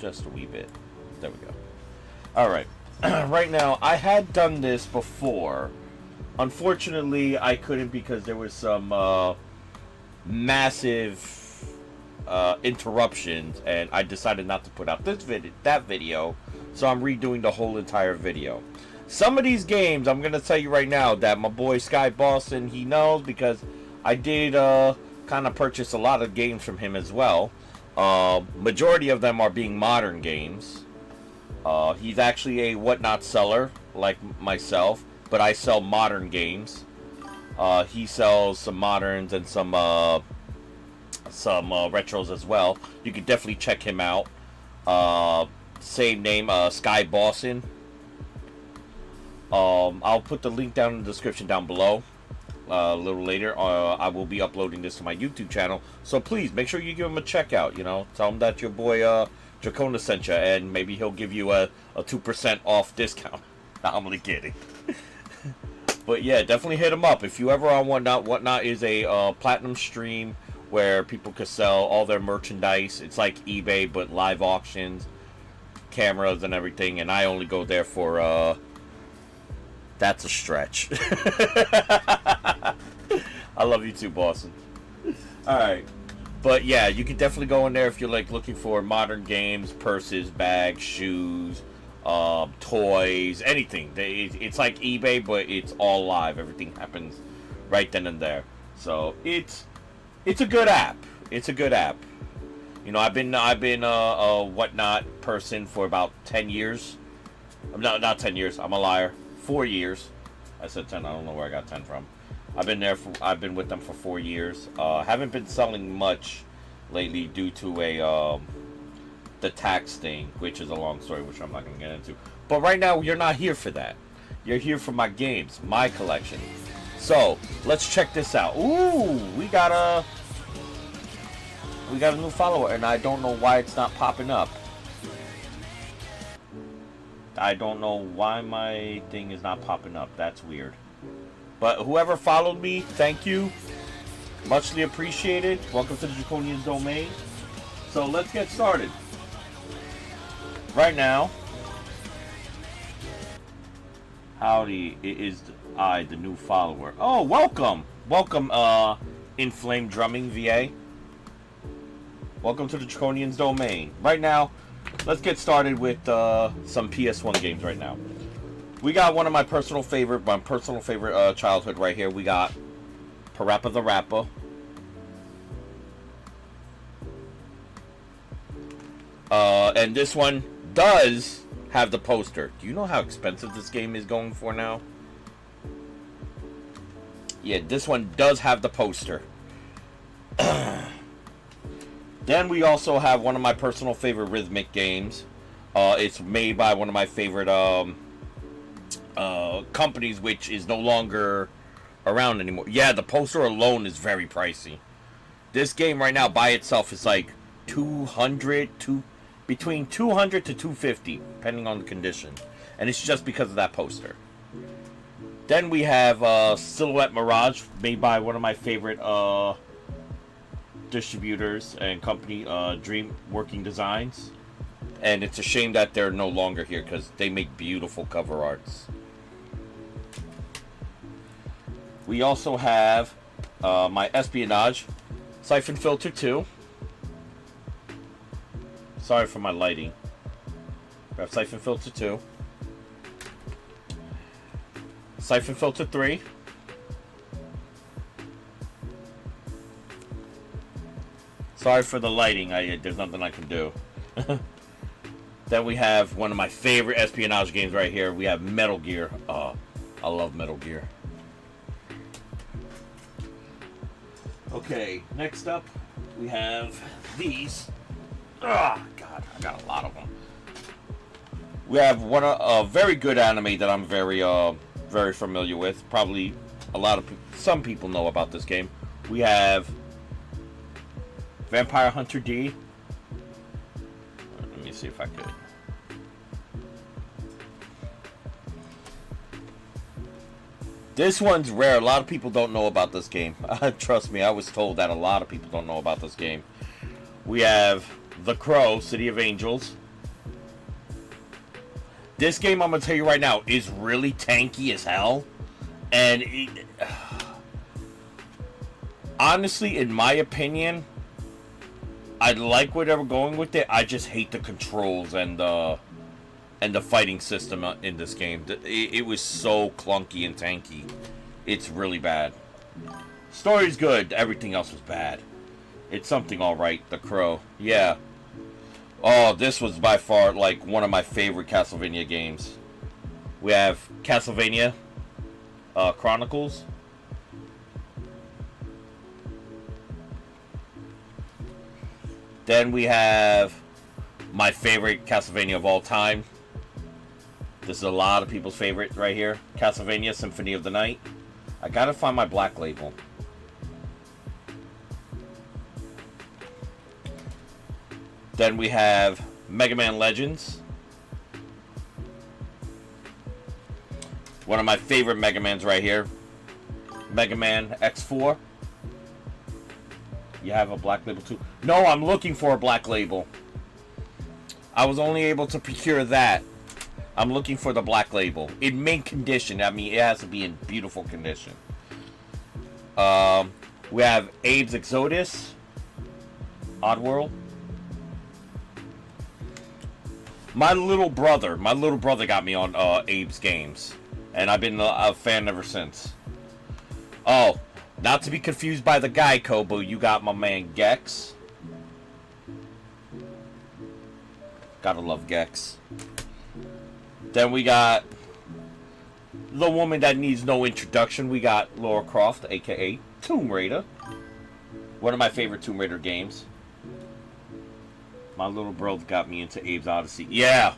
just a wee bit. There we go. All right. Right now, I had done this before. Unfortunately, I couldn't because there was some massive interruptions, and I decided not to put out that video. So I'm redoing the whole entire video. Some of these games, I'm gonna tell you right now that my boy Sky Boston, he knows, because I did kind of purchase a lot of games from him as well. Majority of them are being modern games. He's actually a whatnot seller like myself, but I sell modern games. He sells some moderns and some retros as well. You can definitely check him out. Same name, Sky Boston. I'll put the link down in the description down below. A little later, I will be uploading this to my YouTube channel, so please make sure you give him a check out. You know, tell him that your boy Dracona sent you, and maybe he'll give you a 2% off discount. Nah, I'm only kidding. But yeah, definitely hit him up if you ever on Whatnot. Whatnot is a platinum stream where people can sell all their merchandise. It's like eBay but live auctions, cameras and everything, and I only go there for that's a stretch. I love you too, Boston. Alright. But yeah, you can definitely go in there if you're like looking for modern games, purses, bags, shoes, toys, anything. It's like eBay, but it's all live. Everything happens right then and there. So it's a good app. It's a good app. You know, I've been a Whatnot person for about 10 years. Not 10 years. I'm a liar. 4 years. I said 10. I don't know where I got 10 from. I've been with them for 4 years. Haven't been selling much lately due to the tax thing, which is a long story, which I'm not gonna get into. But right now, you're not here for that. You're here for my games, my collection. So let's check this out. Ooh, we got a new follower, and I don't know why it's not popping up. I don't know why my thing is not popping up. That's weird. But whoever followed me, thank you. Muchly appreciated. Welcome to the Draconian Domain. So let's get started. Right now, howdy, it is I, the new follower. Oh, welcome. Welcome, Inflamed Drumming VA. Welcome to the Draconian's Domain. Right now, let's get started with some PS1 games right now. We got one of my personal favorite childhood right here. We got Parappa the Rapper. And this one does have the poster. Do you know how expensive this game is going for now? Yeah, this one does have the poster. Then we also have one of my personal favorite rhythmic games. It's made by one of my favorite companies, which is no longer around anymore. Yeah, the poster alone is very pricey. This game right now by itself is like between 200 to 250, depending on the condition, and it's just because of that poster. Then we have Silhouette Mirage, made by one of my favorite distributors and company, Dream Working Designs. And it's a shame that they're no longer here because they make beautiful cover arts. We also have my Espionage, Siphon Filter 2. Sorry for my lighting. We have Siphon Filter 2. Siphon Filter 3. Sorry for the lighting. There's nothing I can do. Then we have one of my favorite espionage games right here. We have Metal Gear. I love Metal Gear. Okay, next up we have these. God, I got a lot of them. We have a very good anime that I'm very familiar with. Probably some people know about this game. We have Vampire Hunter D. Let me see if I could. This one's rare. A lot of people don't know about this game. Trust me, I was told that a lot of people don't know about this game. We have The Crow, City of Angels. This game, I'm going to tell you right now, is really tanky as hell. And honestly, in my opinion, I like where they were going with it. I just hate the controls and the fighting system in this game. It was so clunky and tanky. It's really bad. Story's good. Everything else was bad. It's something alright. The Crow. Yeah. Oh, this was by far like one of my favorite Castlevania games. We have Castlevania Chronicles. Then we have my favorite Castlevania of all time. This is a lot of people's favorite right here. Castlevania Symphony of the Night. I gotta find my black label. Then we have Mega Man Legends. One of my favorite Mega Mans right here. Mega Man X4. You have a black label too? No, I'm looking for a black label. I was only able to procure that. I'm looking for the black label. In mint condition. I mean, it has to be in beautiful condition. We have Abe's Exodus. Oddworld. My little brother got me on Abe's games. And I've been a fan ever since. Oh, not to be confused by the Geico, but you got my man Gex. Gotta love Gex. Then we got the woman that needs no introduction. We got Lara Croft, aka Tomb Raider. One of my favorite Tomb Raider games. My little brother got me into Abe's Odyssey. Yeah.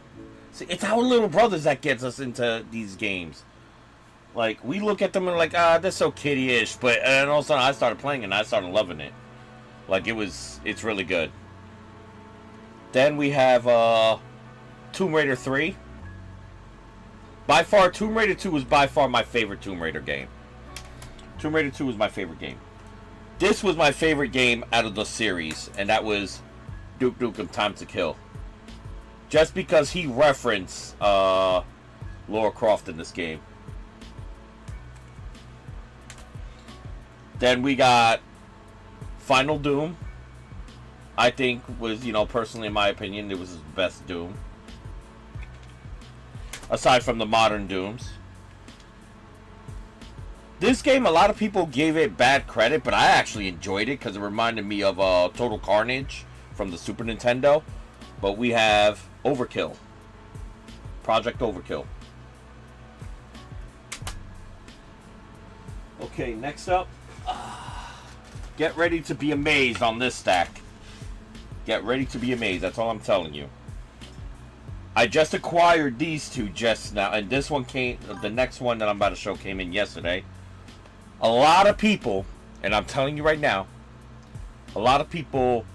See, it's our little brothers that gets us into these games. Like, we look at them and like, they're so kiddie-ish. But and all of a sudden I started playing and I started loving it. Like, it's really good. Then we have Tomb Raider 3. By far, Tomb Raider 2 was by far my favorite Tomb Raider game. Tomb Raider 2 was my favorite game. This was my favorite game out of the series, and that was Duke Nukem Time to Kill. Just because he referenced Lara Croft in this game. Then we got Final Doom. I think was, personally in my opinion, it was his best Doom. Aside from the modern Dooms. This game, a lot of people gave it bad credit, but I actually enjoyed it because it reminded me of Total Carnage from the Super Nintendo. But we have Overkill. Project Overkill. Okay, next up. Get ready to be amazed on this stack. Get ready to be amazed. That's all I'm telling you. I just acquired these two just now, and this one came, the next one that I'm about to show came in yesterday. A lot of people, and I'm telling you right now, a lot of people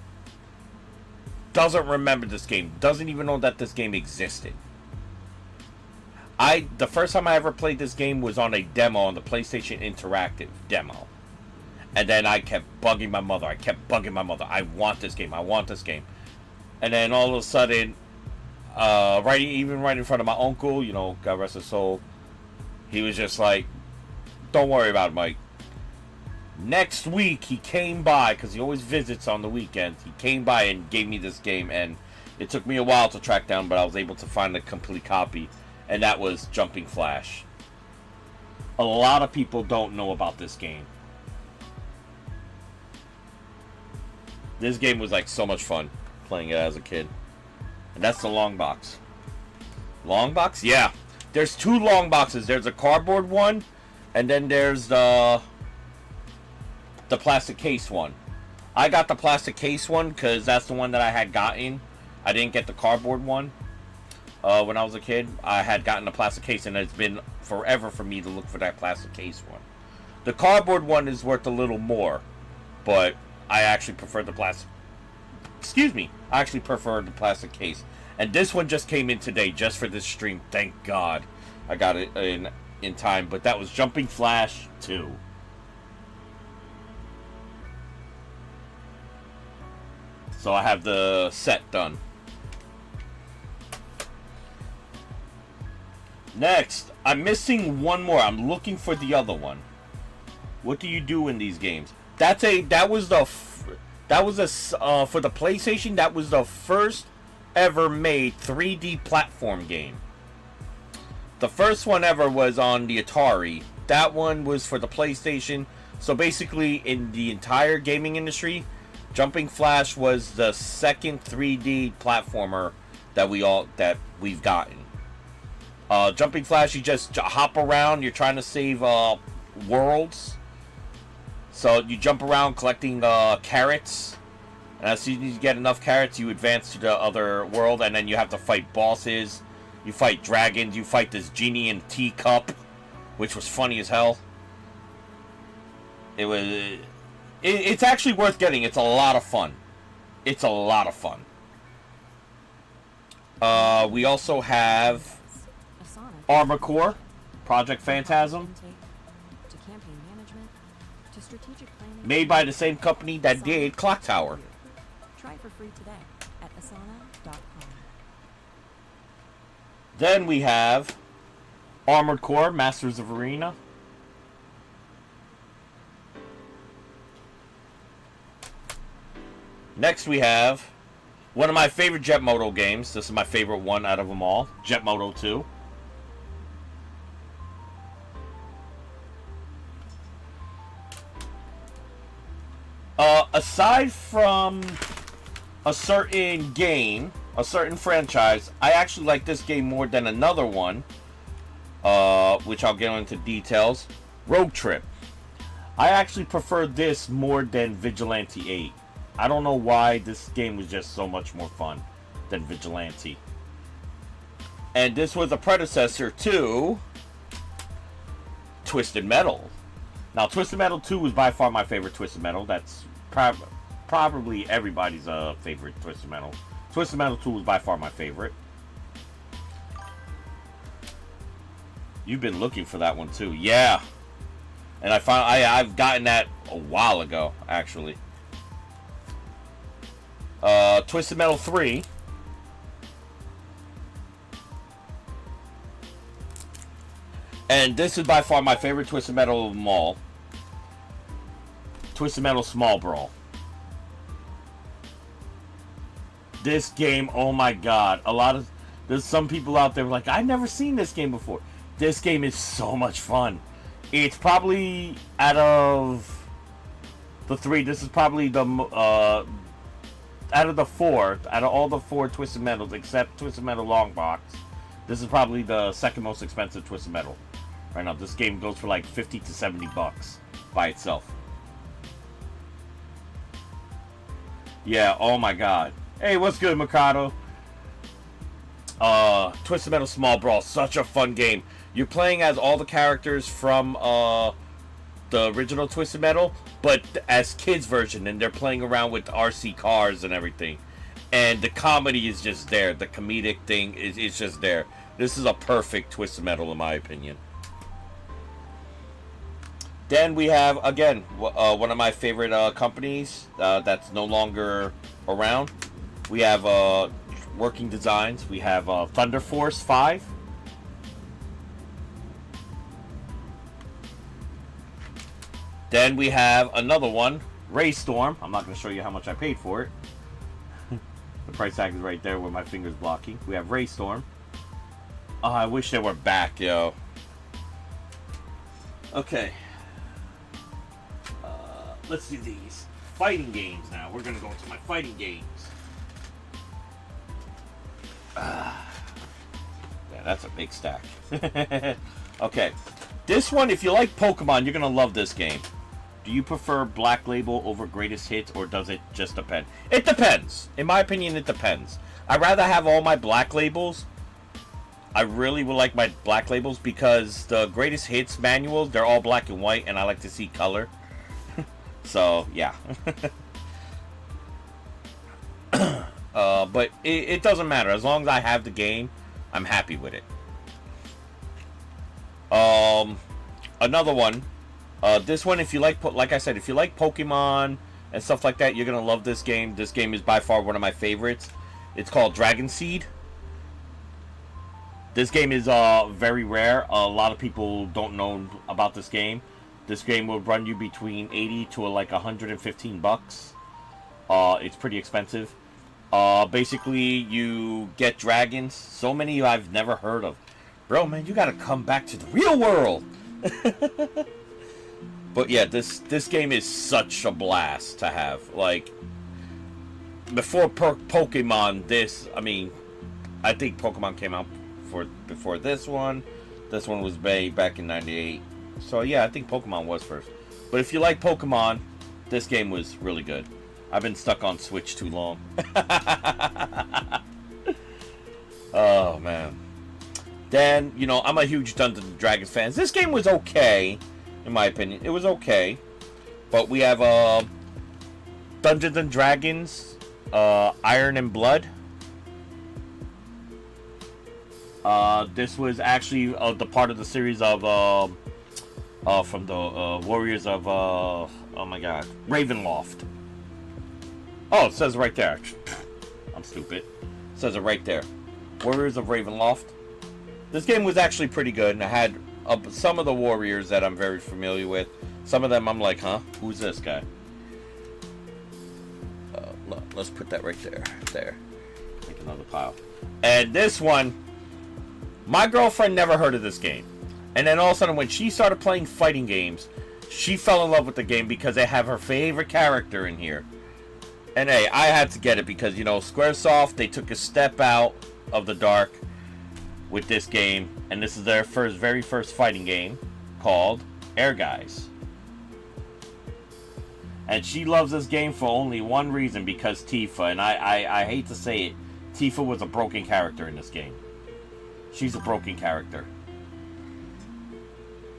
doesn't remember this game, doesn't even know that this game existed. The first time I ever played this game was on a demo on the PlayStation Interactive demo. And then I kept bugging my mother. I want this game. I want this game. And then all of a sudden, right in front of my uncle, God rest his soul, he was just like, don't worry about it, Mike. Next week, he came by, because he always visits on the weekends. He came by and gave me this game, and it took me a while to track down, but I was able to find a complete copy, and that was Jumping Flash. A lot of people don't know about this game. This game was like so much fun playing it as a kid. And that's the long box. Long box? Yeah. There's two long boxes. There's a cardboard one, and then there's the plastic case one. I got the plastic case one because that's the one that I had gotten. I didn't get the cardboard one when I was a kid. I had gotten the plastic case, and it's been forever for me to look for that plastic case one. The cardboard one is worth a little more, but I actually prefer the plastic. Excuse me. I actually prefer the plastic case. And this one just came in today just for this stream. Thank God I got it in time. But that was Jumping Flash 2. So I have the set done. Next, I'm missing one more. I'm looking for the other one. What do you do in these games? For the PlayStation. That was the first ever made 3D platform game. The first one ever was on the Atari. That one was for the PlayStation. So basically, in the entire gaming industry, Jumping Flash was the second 3D platformer that we've gotten. Jumping Flash, you just hop around. You're trying to save worlds. So you jump around collecting carrots. And as soon as you get enough carrots, you advance to the other world. And then you have to fight bosses. You fight dragons. You fight this genie in teacup, which was funny as hell. It's actually worth getting. It's a lot of fun. It's a lot of fun. We also have Armored Core, Project Phantasm, made by the same company that did Clock Tower. Try for free today at asana.com. Then we have Armored Core, Masters of Arena. Next we have one of my favorite Jet Moto games. This is my favorite one out of them all. Jet Moto 2. Aside from a certain game, a certain franchise, I actually like this game more than another one, which I'll get into details. Road Trip. I actually prefer this more than Vigilante 8. I don't know why. This game was just so much more fun than Vigilante. And this was a predecessor to Twisted Metal. Now, Twisted Metal 2 was by far my favorite Twisted Metal. That's probably everybody's favorite Twisted Metal. Twisted Metal 2 was by far my favorite. You've been looking for that one too. Yeah. And I've gotten that a while ago, actually. Twisted Metal 3. And this is by far my favorite Twisted Metal of them all. Twisted Metal Small Brawl. This game, oh my god. There's some people out there like, I've never seen this game before. This game is so much fun. It's probably, out of the three, this is probably the, out of all the four Twisted Metals, except Twisted Metal Long Box, this is probably the second most expensive Twisted Metal. Right now, this game goes for like 50 to 70 bucks by itself. Yeah, oh my god. Hey, what's good, Mikado? Twisted Metal Small Brawl, such a fun game. You're playing as all the characters from the original Twisted Metal, but as kids version, and they're playing around with RC cars and everything. And the comedy is just there. The comedic thing is just there. This is a perfect Twisted Metal in my opinion. Then we have, again, one of my favorite companies that's no longer around. We have Working Designs. We have Thunder Force 5. Then we have another one, Raystorm. I'm not going to show you how much I paid for it. The price tag is right there where my finger's blocking. We have Raystorm. Oh, I wish they were back, yo. Okay. Let's do these. Fighting games now. We're going to go into my fighting games. Yeah, that's a big stack. Okay. This one, if you like Pokemon, you're going to love this game. Do you prefer Black Label over Greatest Hits, or does it just depend? It depends. In my opinion, it depends. I'd rather have all my Black Labels. I really would like my Black Labels because the Greatest Hits manuals, they're all black and white, and I like to see color. So, yeah. But it doesn't matter. As long as I have the game, I'm happy with it. Another one. This one, if you like I said, if you like Pokemon and stuff like that, you're going to love this game. This game is by far one of my favorites. It's called Dragon Seed. This game is very rare. A lot of people don't know about this game. This game will run you between 80 to like 115 bucks. It's pretty expensive. Basically, you get dragons. So many I've never heard of. Bro, man, you gotta come back to the real world. But yeah, this game is such a blast to have. Like, before Pokemon, I think Pokemon came out before this one. This one was made back in 98. So yeah, I think Pokemon was first. But if you like Pokemon, this game was really good. I've been stuck on Switch too long. Oh, man. Then, I'm a huge Dungeons and Dragons fan. This game was okay, in my opinion. It was okay. But we have Dungeons and Dragons, Iron and Blood. This was actually the part of the series of from the Warriors of oh my god, Ravenloft. Oh, it says right there. I'm stupid. It says it right there. Warriors of Ravenloft. This game was actually pretty good, and I had some of the warriors that I'm very familiar with. Some of them I'm like, huh? Who's this guy? Let's put that right there. There. Make another pile. And this one, my girlfriend never heard of this game. And then all of a sudden, when she started playing fighting games, she fell in love with the game because they have her favorite character in here. And hey, I had to get it because, Squaresoft, they took a step out of the dark with this game. And this is their very first fighting game called Air Guys. And she loves this game for only one reason, because Tifa. And I hate to say it, Tifa was a broken character in this game. She's a broken character.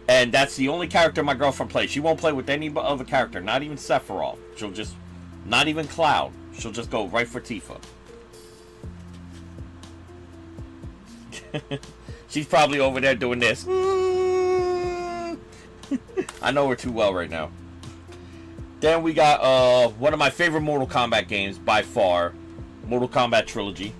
And that's the only character my girlfriend plays. She won't play with any other character, not even Sephiroth. She'll just, not even Cloud. She'll just go right for Tifa. She's probably over there doing this. I know her too well right now. Then we got one of my favorite Mortal Kombat games by far, Mortal Kombat Trilogy.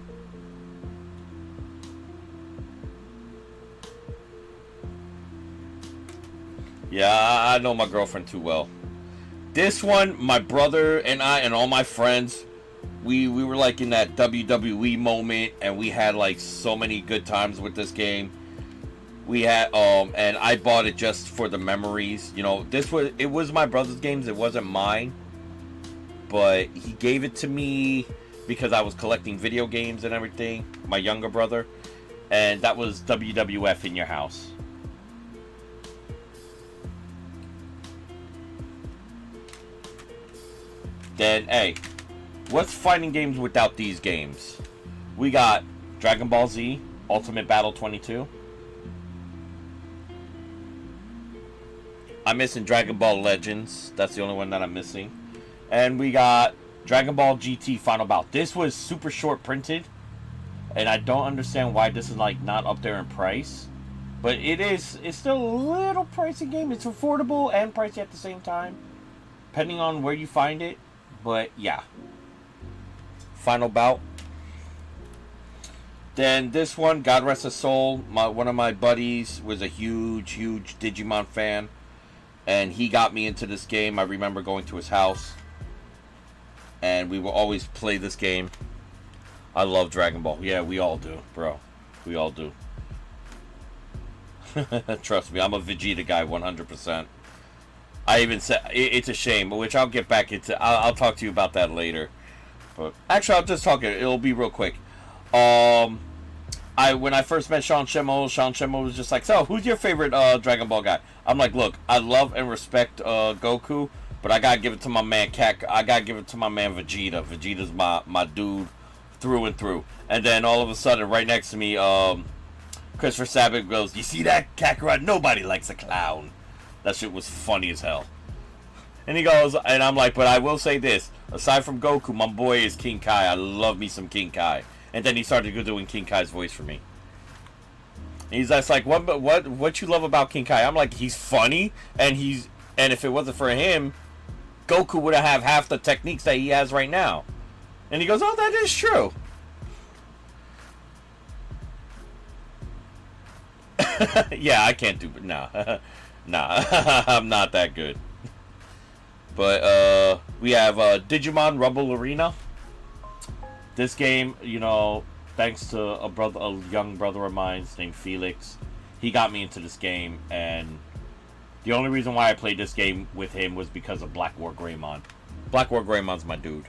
Yeah, I know my girlfriend too well. This one, my brother and I and all my friends, we were like in that WWE moment, and we had like so many good times with this game. We had and I bought it just for the memories. It was my brother's games, it wasn't mine. But he gave it to me because I was collecting video games and everything, my younger brother. And that was WWF In Your House. Then, hey, what's fighting games without these games? We got Dragon Ball Z Ultimate Battle 22. I'm missing Dragon Ball Legends. That's the only one that I'm missing. And we got Dragon Ball GT Final Bout. This was super short printed, and I don't understand why this is like not up there in price. But it's still a little pricey game. It's affordable and pricey at the same time, depending on where you find it. But yeah, Final Bout. Then this one, God rest his soul, one of my buddies was a huge Digimon fan, and he got me into this game. I remember going to his house, and we will always play this game. I love Dragon Ball. Yeah, we all do, bro. We all do. Trust me, I'm a Vegeta guy 100%. I even said it's a shame, which I'll get back into. I'll talk to you about that later. But actually, I'll just talk it. It'll be real quick. When I first met Sean Shimo was just like, "So, who's your favorite Dragon Ball guy?" I'm like, "Look, I love and respect Goku, but I gotta give it to my man I gotta give it to my man Vegeta. Vegeta's my dude through and through." And then all of a sudden, right next to me, Christopher Sabat goes, "You see that, Kakarot? Nobody likes a clown." That shit was funny as hell. And he goes, and I'm like, but I will say this. Aside from Goku, my boy is King Kai. I love me some King Kai. And then he started doing King Kai's voice for me. And he's just like, what you love about King Kai? I'm like, he's funny, and if it wasn't for him, Goku would have half the techniques that he has right now. And he goes, oh, that is true. Yeah, I can't do it. Nah. Nah. I'm not that good. But we have Digimon Rumble Arena. This game, you know, thanks to a young brother of mine named Felix, he got me into this game, and the only reason why I played this game with him was because of Black War Greymon. Black War Greymon's my dude.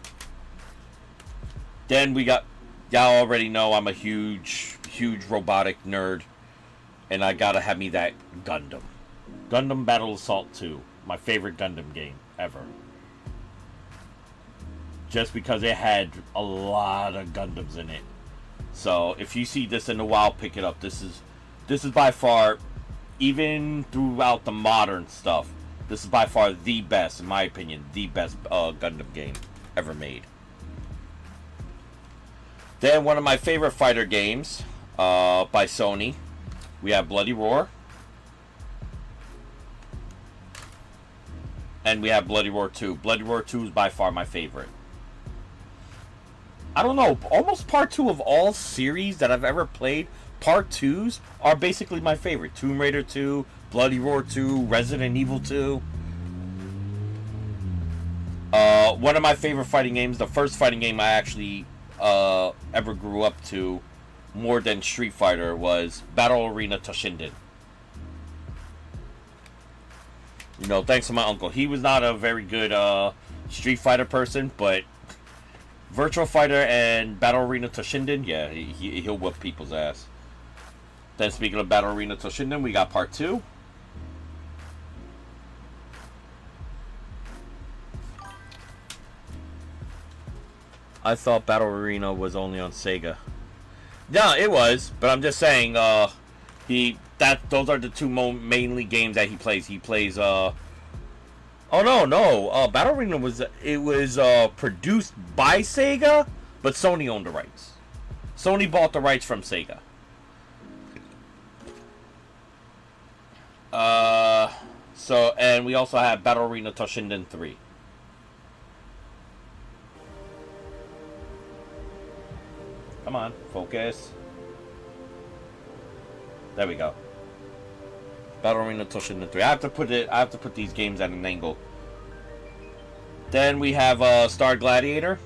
Then we got, y'all already know I'm a huge robotic nerd, and I gotta have me that Gundam. Gundam Battle Assault 2, my favorite Gundam game ever. Just because it had a lot of Gundams in it. So if you see this in the wild, pick it up. This is by far, even throughout the modern stuff, this is by far the best, in my opinion, the best Gundam game ever made. Then one of my favorite fighter games by Sony, we have Bloody Roar. And we have Bloody Roar 2. Bloody Roar 2 is by far my favorite. I don't know, almost part 2 of all series that I've ever played, part 2s are basically my favorite. Tomb Raider 2, Bloody Roar 2, Resident Evil 2. One of my favorite fighting games, the first fighting game I actually ever grew up to more than Street Fighter, was Battle Arena Toshinden. You know, thanks to my uncle. He was not a very good Street Fighter person, but Virtual Fighter and Battle Arena Toshinden, yeah, he'll whip people's ass. Then speaking of Battle Arena Toshinden, we got part 2. I thought Battle Arena was only on Sega. No, it was, but I'm just saying, those are the two mainly games that he plays. He plays, oh no, Battle Arena was produced by Sega, but Sony owned the rights. Sony bought the rights from Sega. And we also have Battle Arena Toshinden 3. Come on, focus. There we go. Battle Arena Toshinden 3. I have to put these games at an angle. Then we have Star Gladiator.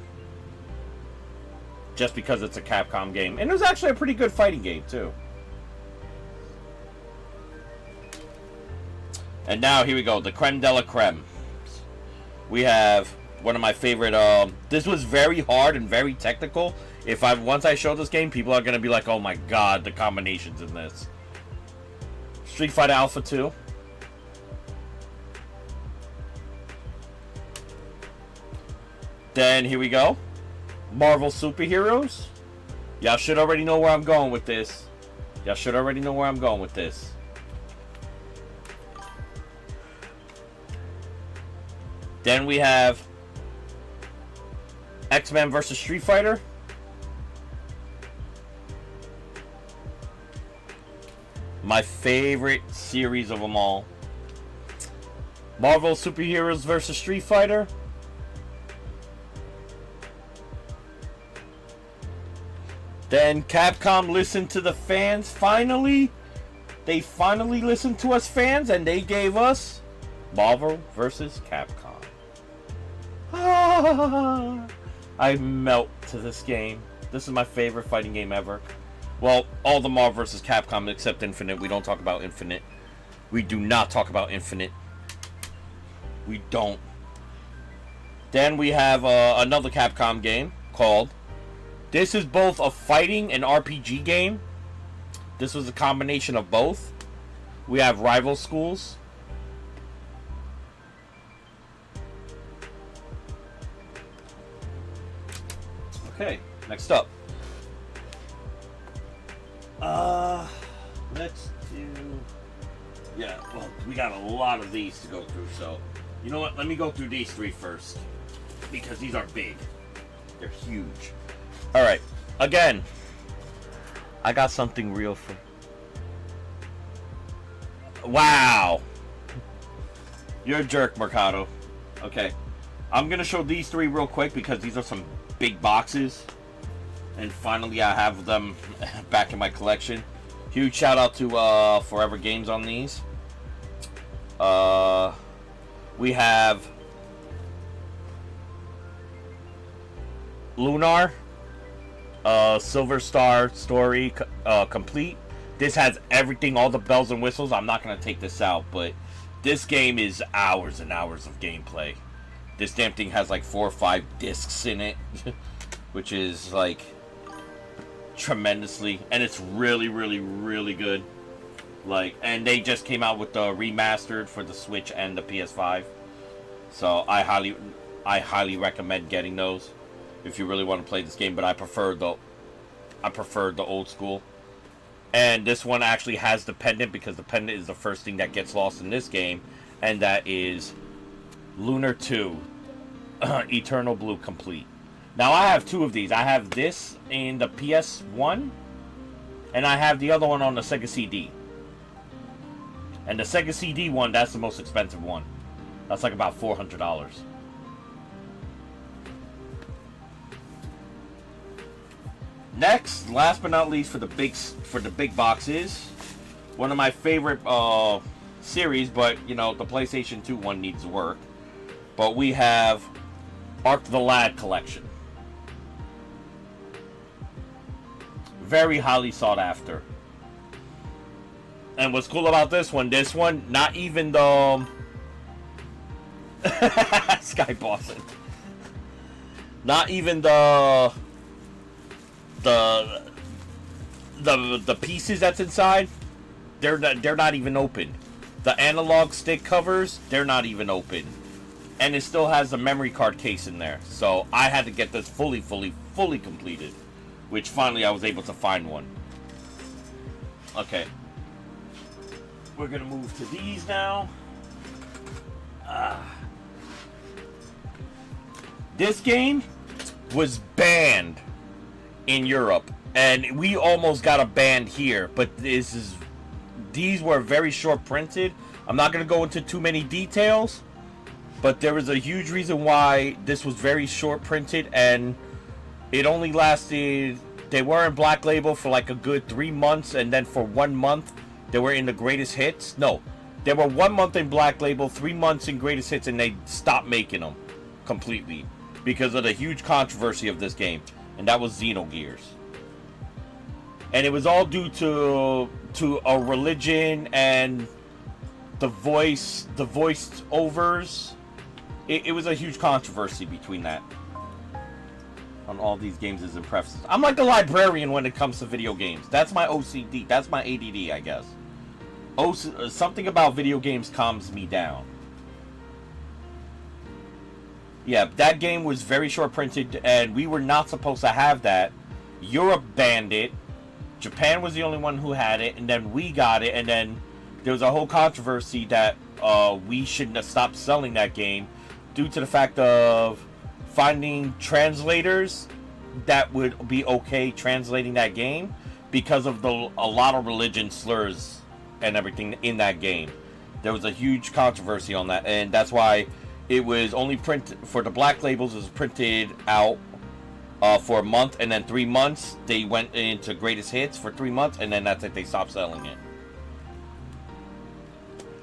Just because it's a Capcom game. And it was actually a pretty good fighting game too. And now here we go, the creme de la creme. We have one of my favorite, this was very hard and very technical. Once I show this game, people are gonna be like, oh my god, the combinations in this. Street Fighter Alpha 2. Then here we go, Marvel Superheroes. Y'all should already know where I'm going with this. Then we have X-Men vs. Street Fighter. My favorite series of them all. Marvel Superheroes vs. Street Fighter. Then Capcom listened to the fans finally. They finally listened to us fans and they gave us Marvel vs. Capcom. I melt to this game. This is my favorite fighting game ever. Well, all the Marvel vs. Capcom except Infinite. We don't talk about Infinite. We do not talk about Infinite. We don't. Then we have another Capcom game called... This is both a fighting and RPG game. This was a combination of both. We have Rival Schools. Okay, next up. Let's do... Yeah, well, we got a lot of these to go through, so... You know what? Let me go through these three first. Because these are big. They're huge. Alright, again. I got something real for... Wow! You're a jerk, Mercado. Okay. I'm gonna show these three real quick because these are some big boxes. And finally I have them back in my collection. Huge shout out to Forever Games on these. We have Lunar, Silver Star Story complete. This has everything, all the bells and whistles. I'm not going to take this out, but this game is hours and hours of gameplay. This damn thing has like 4 or 5 discs in it, which is like tremendously, and it's really, really, really good. Like, and they just came out with the remastered for the Switch and the PS5. So I highly recommend getting those if you really want to play this game. But I prefer the old school. And this one actually has the pendant, because the pendant is the first thing that gets lost in this game, and that is Lunar 2 Eternal Blue Complete. Now I have 2 of these. I have this in the PS1, and I have the other one on the Sega CD. And the Sega CD one, that's the most expensive one. That's like about $400. Next, last but not least, for the big boxes, one of my favorite series, but you know, the PlayStation 2 one needs work. But we have Ark the Lad Collection. Very highly sought after. And what's cool about this one, not even the Sky Boston. Not even the pieces that's inside, they're not even open. The analog stick covers, they're not even open. And it still has the memory card case in there. So I had to get this fully completed, which finally I was able to find one. Okay. We're going to move to these now. This game was banned in Europe, and we almost got a ban here, but these were very short printed. I'm not going to go into too many details, but there was a huge reason why this was very short printed, and it only lasted, they were in Black Label for like a good 3 months, and then for 1 month they were in the greatest hits. No, they were 1 month in Black Label, 3 months in greatest hits, and they stopped making them completely because of the huge controversy of this game, and that was Xenogears. And it was all due to a religion and the voiced overs. It was a huge controversy between that on all these games as in prefaces. I'm like a librarian when it comes to video games. That's my OCD. That's my ADD, I guess. Something about video games calms me down. Yeah, that game was very short printed, and we were not supposed to have that. Europe banned it. Japan was the only one who had it, and then we got it, and then there was a whole controversy that we shouldn't have stopped selling that game due to the fact of finding translators that would be okay translating that game because of a lot of religion slurs and everything in that game. There was a huge controversy on that, and that's why it was only printed for the Black Labels. It was printed out for a month, and then 3 months they went into greatest hits for 3 months, and then that's it, they stopped selling it.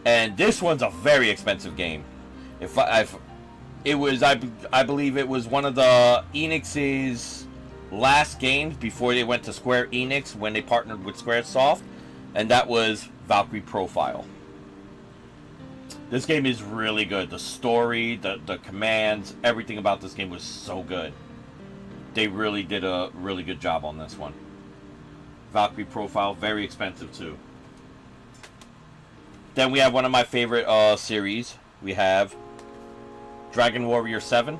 And this one's a very expensive game. I believe it was one of the Enix's last games before they went to Square Enix when they partnered with Squaresoft, and that was Valkyrie Profile. This game is really good. The story, the commands, everything about this game was so good. They really did a really good job on this one. Valkyrie Profile, very expensive too. Then we have one of my favorite series. We have Dragon Warrior 7.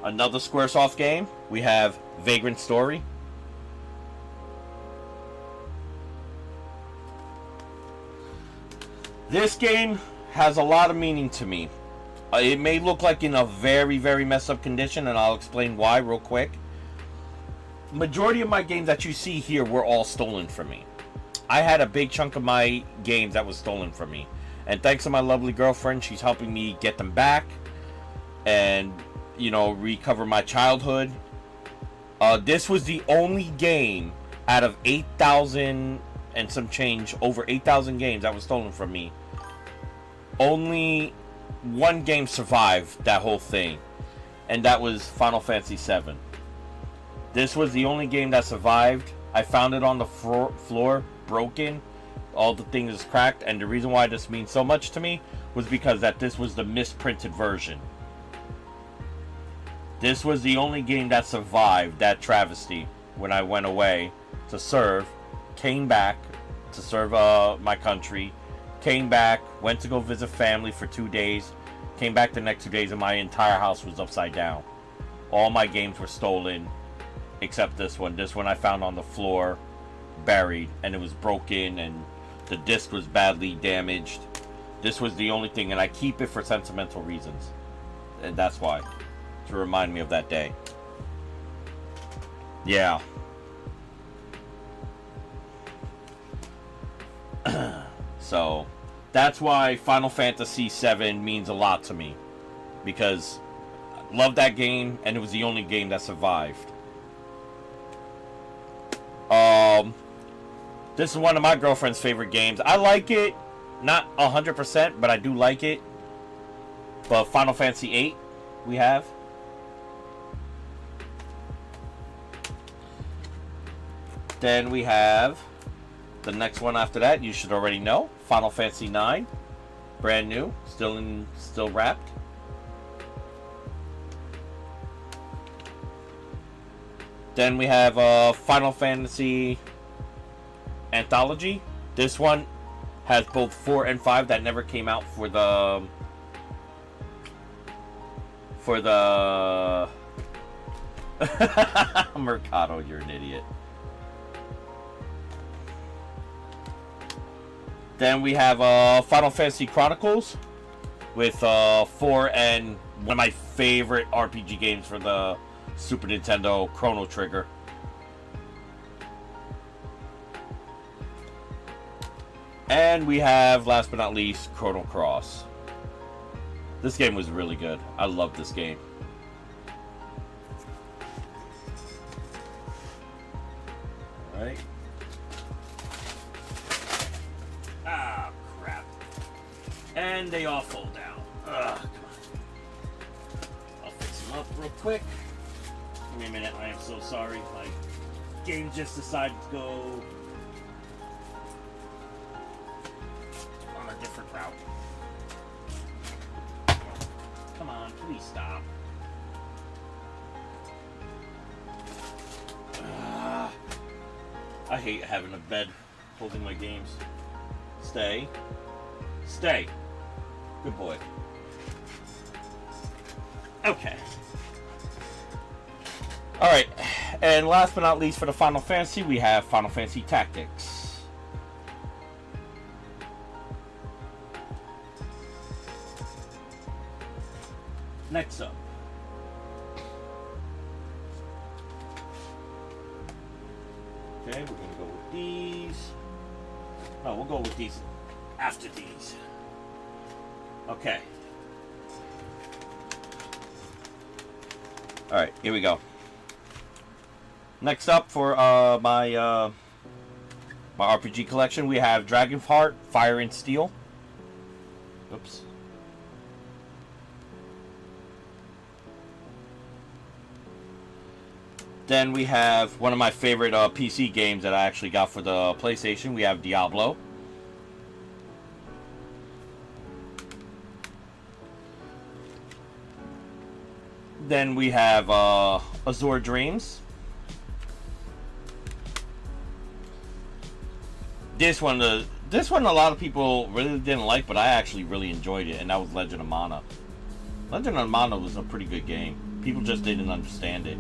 Another Squaresoft game. We have Vagrant Story. This game has a lot of meaning to me. It may look like in a very, very messed up condition, and I'll explain why real quick. Majority of my games that you see here were all stolen from me. I had a big chunk of my games that was stolen from me. And thanks to my lovely girlfriend, she's helping me get them back and, you know, recover my childhood. This was the only game out of 8,000 and some change, over 8,000 games that was stolen from me. Only one game survived that whole thing, and that was Final Fantasy VII. This was the only game that survived. I found it on the floor, broken. All the things cracked, and the reason why this means so much to me was because this was the misprinted version. This was the only game that survived that travesty when I went away to serve, came back to serve my country, came back, went to go visit family for 2 days, came back the next 2 days, and my entire house was upside down. All my games were stolen, except this one. This one I found on the floor, buried, and it was broken, and the disc was badly damaged. This was the only thing, and I keep it for sentimental reasons. And that's why. To remind me of that day. Yeah. So, that's why Final Fantasy VII means a lot to me. Because I love that game, and it was the only game that survived. This is one of my girlfriend's favorite games. I like it. Not 100%, but I do like it. But Final Fantasy VIII, we have. Then we have the next one after that. You should already know. Final Fantasy IX. Brand new. Still wrapped. Then we have Final Fantasy Anthology. This one has both 4 and 5 that never came out for the Mercado. You're an idiot. Then we have Final Fantasy Chronicles with 4 and one of my favorite RPG games for the Super Nintendo, Chrono Trigger. And we have, last but not least, Chrono Cross. This game was really good. I love this game. Alright. Ah, crap. And they all fall down. Ugh, come on. I'll fix them up real quick. Give me a minute. I am so sorry. My game just decided to go on a different route. Come on, please stop. I hate having a bed holding my games. Stay. Stay. Good boy. Okay. Alright. And last but not least for the Final Fantasy, we have Final Fantasy Tactics. Next up. Okay, we're going to go with these. No, we'll go with these after these. Okay. Alright, here we go. Next up for my RPG collection, we have Dragonheart, Fire and Steel. Oops. Then we have one of my favorite PC games that I actually got for the PlayStation. We have Diablo. Then we have Azure Dreams. This one a lot of people really didn't like, but I actually really enjoyed it, and that was Legend of Mana. Legend of Mana was a pretty good game. People just didn't understand it.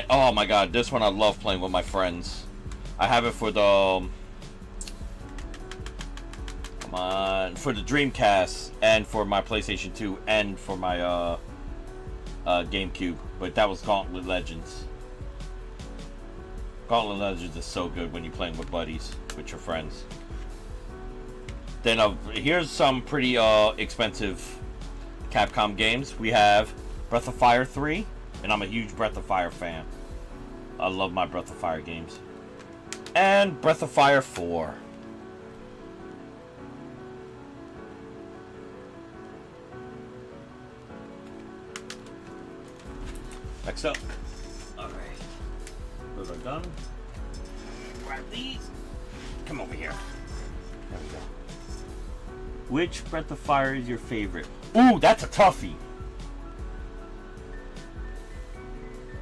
Oh my god, this one I love playing with my friends. I have it for the for the Dreamcast and for my PlayStation 2 and for my GameCube. But that was Gauntlet Legends. Gauntlet Legends is so good when you're playing with buddies, with your friends. Then here's some pretty expensive Capcom games. We have Breath of Fire 3, and I'm a huge Breath of Fire fan. I love my Breath of Fire games. And Breath of Fire 4. Next up. Alright. Those are done. Grab these. Come over here. There we go. Which Breath of Fire is your favorite? Ooh, that's a toughie.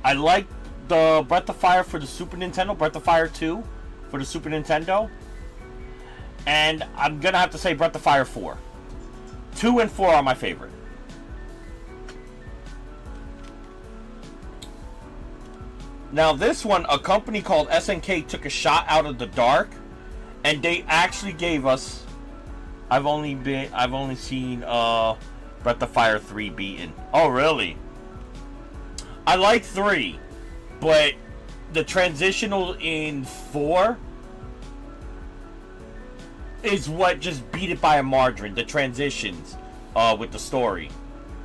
I like the Breath of Fire for the Super Nintendo, Breath of Fire 2 for the Super Nintendo. And I'm gonna have to say Breath of Fire 4. 2 and 4 are my favorite. Now this one, a company called SNK took a shot out of the dark, and they actually gave us. I've only seen Breath of Fire 3 beaten. Oh really? I like 3, but the transitional in 4 is what just beat it by a margin. The transitions with the story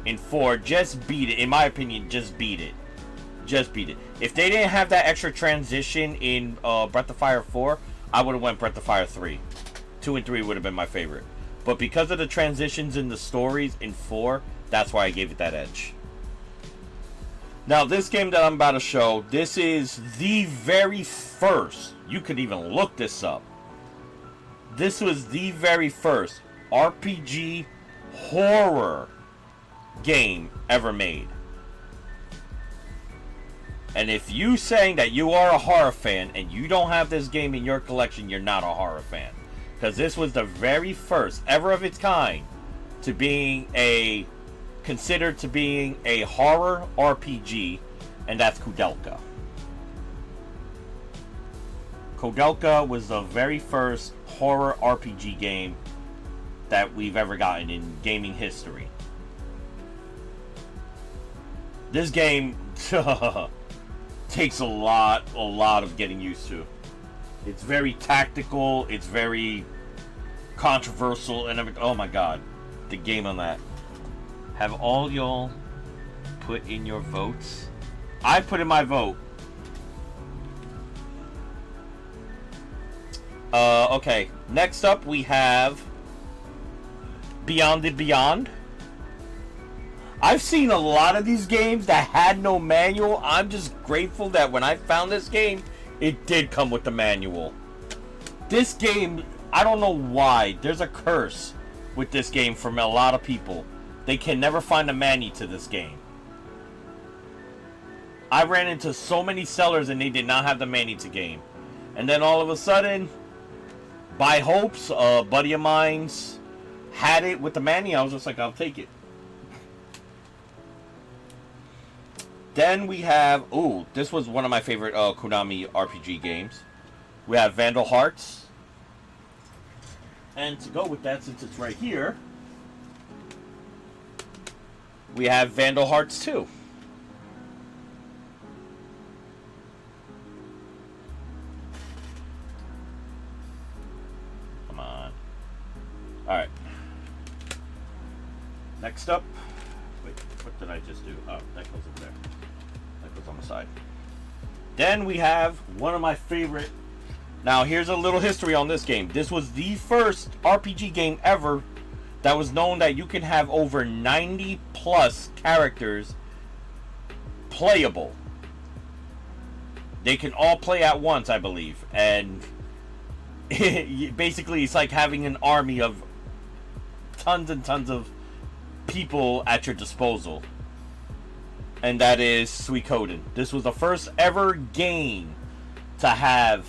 in 4 just beat it. In my opinion, just beat it. Just beat it. If they didn't have that extra transition in Breath of Fire 4, I would have went Breath of Fire 3. 2 and 3 would have been my favorite. But because of the transitions in the stories in 4, that's why I gave it that edge. Now, this game that I'm about to show, this is the very first, you could even look this up. This was the very first RPG horror game ever made. And if you saying that you are a horror fan and you don't have this game in your collection, you're not a horror fan. Because this was the very first ever of its kind to being considered to being a horror RPG, and that's Koudelka. Koudelka was the very first horror RPG game that we've ever gotten in gaming history. This game takes a lot of getting used to. It's very tactical, it's very controversial, and everything. Oh my god, the game on that. Have all y'all put in your votes? I put in my vote. Okay. Next up we have Beyond the Beyond. I've seen a lot of these games that had no manual. I'm just grateful that when I found this game, it did come with the manual. This game, I don't know why. There's a curse with this game from a lot of people. They can never find a manual to this game. I ran into so many sellers and they did not have the manual to game. And then all of a sudden, by hopes, a buddy of mine's had it with the manual. I was just like, I'll take it. Then we have, ooh, this was one of my favorite Konami RPG games. We have Vandal Hearts. And to go with that, since it's right here, we have Vandal Hearts 2. Come on. Alright. Next up. Wait, what did I just do? Oh, that goes over there. That goes on the side. Then we have one of my favorite. Now, here's a little history on this game. This was the first RPG game ever that was known that you can have over 90 plus characters playable. They can all play at once, I believe. And basically, it's like having an army of tons and tons of people at your disposal. And that is Suikoden. This was the first ever game to have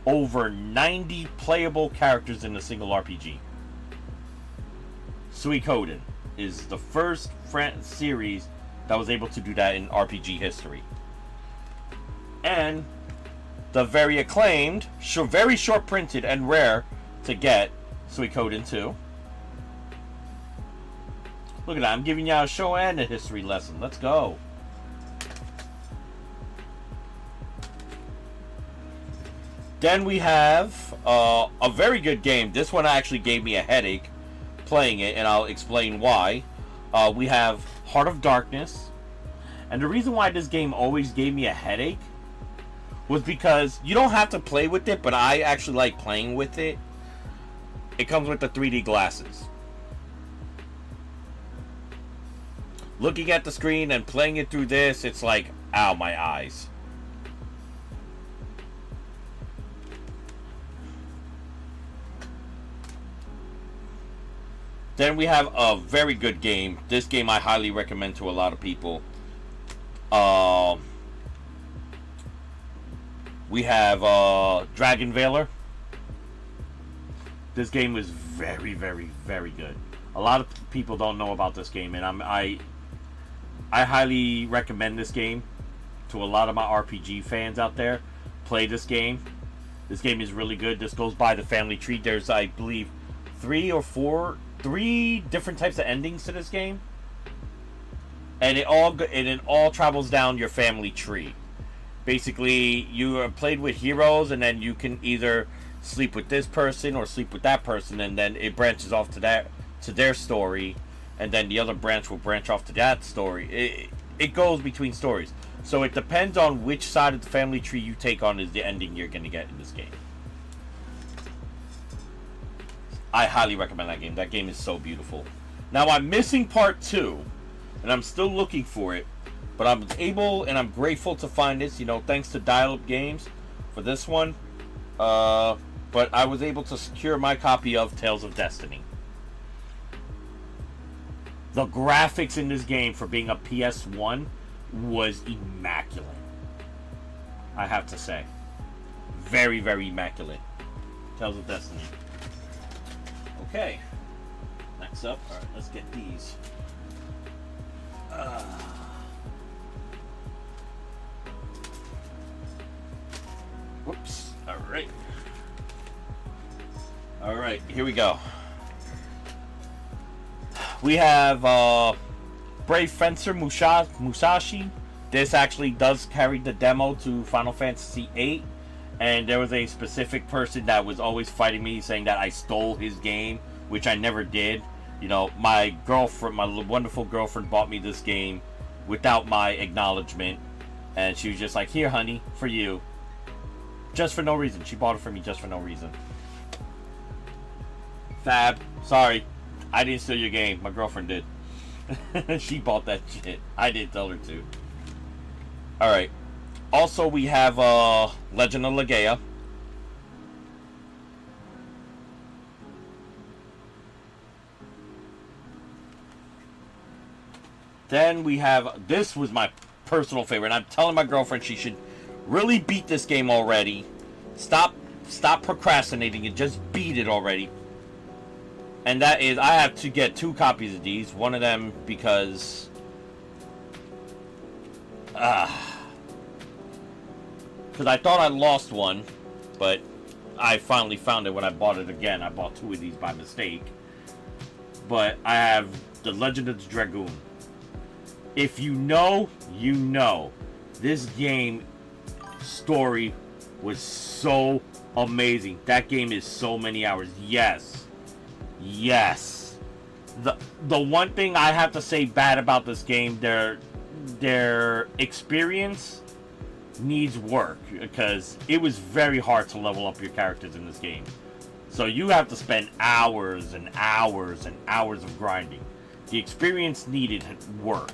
over 90 playable characters in a single RPG. Suikoden is the first series that was able to do that in RPG history. And the very acclaimed, very short printed and rare to get Suikoden 2. Look at that, I'm giving you a show and a history lesson. Let's go. Then we have a very good game. This one actually gave me a headache playing it, and I'll explain why. We have Heart of Darkness. And the reason why this game always gave me a headache was because you don't have to play with it, but I actually like playing with it. It comes with the 3D glasses. Looking at the screen and playing it through this, it's like, ow, my eyes. Then we have a very good game. This game I highly recommend to a lot of people. We have Dragon Veiler. This game is very, very, very good. A lot of people don't know about this game, and I highly recommend this game to a lot of my RPG fans out there. Play this game. This game is really good. This goes by the family tree. There's, I believe, 3 different types of endings to this game, and it all travels down your family tree. Basically, you are played with heroes, and then you can either sleep with this person or sleep with that person, and then it branches off to their story, and then the other branch will branch off to that story. It goes between stories, so it depends on which side of the family tree you take on is the ending you're going to get in this game. I highly recommend that game. That game is so beautiful. Now I'm missing part 2, and I'm still looking for it, but I'm able and I'm grateful to find this, thanks to Dial Up Games for this one. But I was able to secure my copy of Tales of Destiny. The graphics in this game for being a PS1 was immaculate. I have to say. Very, very immaculate. Tales of Destiny. Okay. Next up, alright, let's get these. Whoops. Alright. Alright, here we go. We have Brave Fencer Musashi. This actually does carry the demo to Final Fantasy VIII. And there was a specific person that was always fighting me, saying that I stole his game, which I never did. My girlfriend, my wonderful girlfriend, bought me this game without my acknowledgement. And she was just like, here, honey, for you. Just for no reason. She bought it for me just for no reason. Fab. Sorry. I didn't steal your game. My girlfriend did. She bought that shit. I didn't tell her to. Alright. Also, we have Legend of Legaia. Then we have, this was my personal favorite. I'm telling my girlfriend she should really beat this game already. Stop procrastinating and just beat it already. And that is, I have to get 2 copies of these. One of them because I thought I lost one, but I finally found it when I bought it again. I bought 2 of these by mistake. But I have The Legend of the Dragoon. If you know, you know. This game story was so amazing. That game is so many hours. Yes. The one thing I have to say bad about this game, their experience needs work, because it was very hard to level up your characters in this game. So you have to spend hours and hours and hours of grinding. The experience needed work.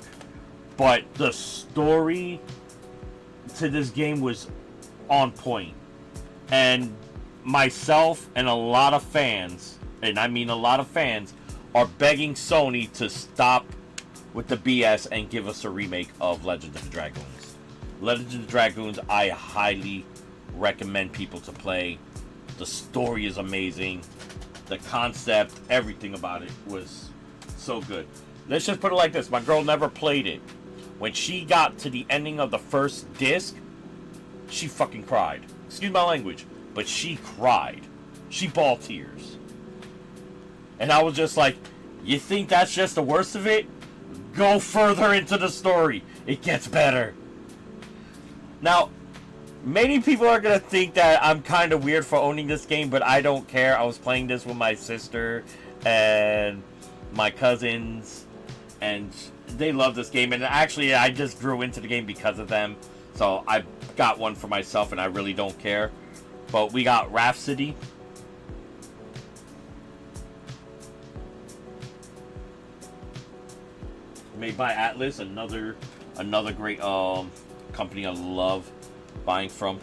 But the story to this game was on point. And myself and a lot of fans, and I mean a lot of fans, are begging Sony to stop with the BS and give us a remake of Legend of the Dragoons. Legend of the Dragoons, I highly recommend people to play. The story is amazing. The concept, everything about it was so good. Let's just put it like this. My girl never played it. When she got to the ending of the first disc, she fucking cried. Excuse my language, but she cried. She bawled tears. And I was just like, you think that's just the worst of it? Go further into the story. It gets better. Now, many people are going to think that I'm kind of weird for owning this game, but I don't care. I was playing this with my sister and my cousins, and They love this game, and actually, I just grew into the game because of them. So I got one for myself, and I really don't care. But we got Rhapsody. Made by Atlas, another great company I love buying from.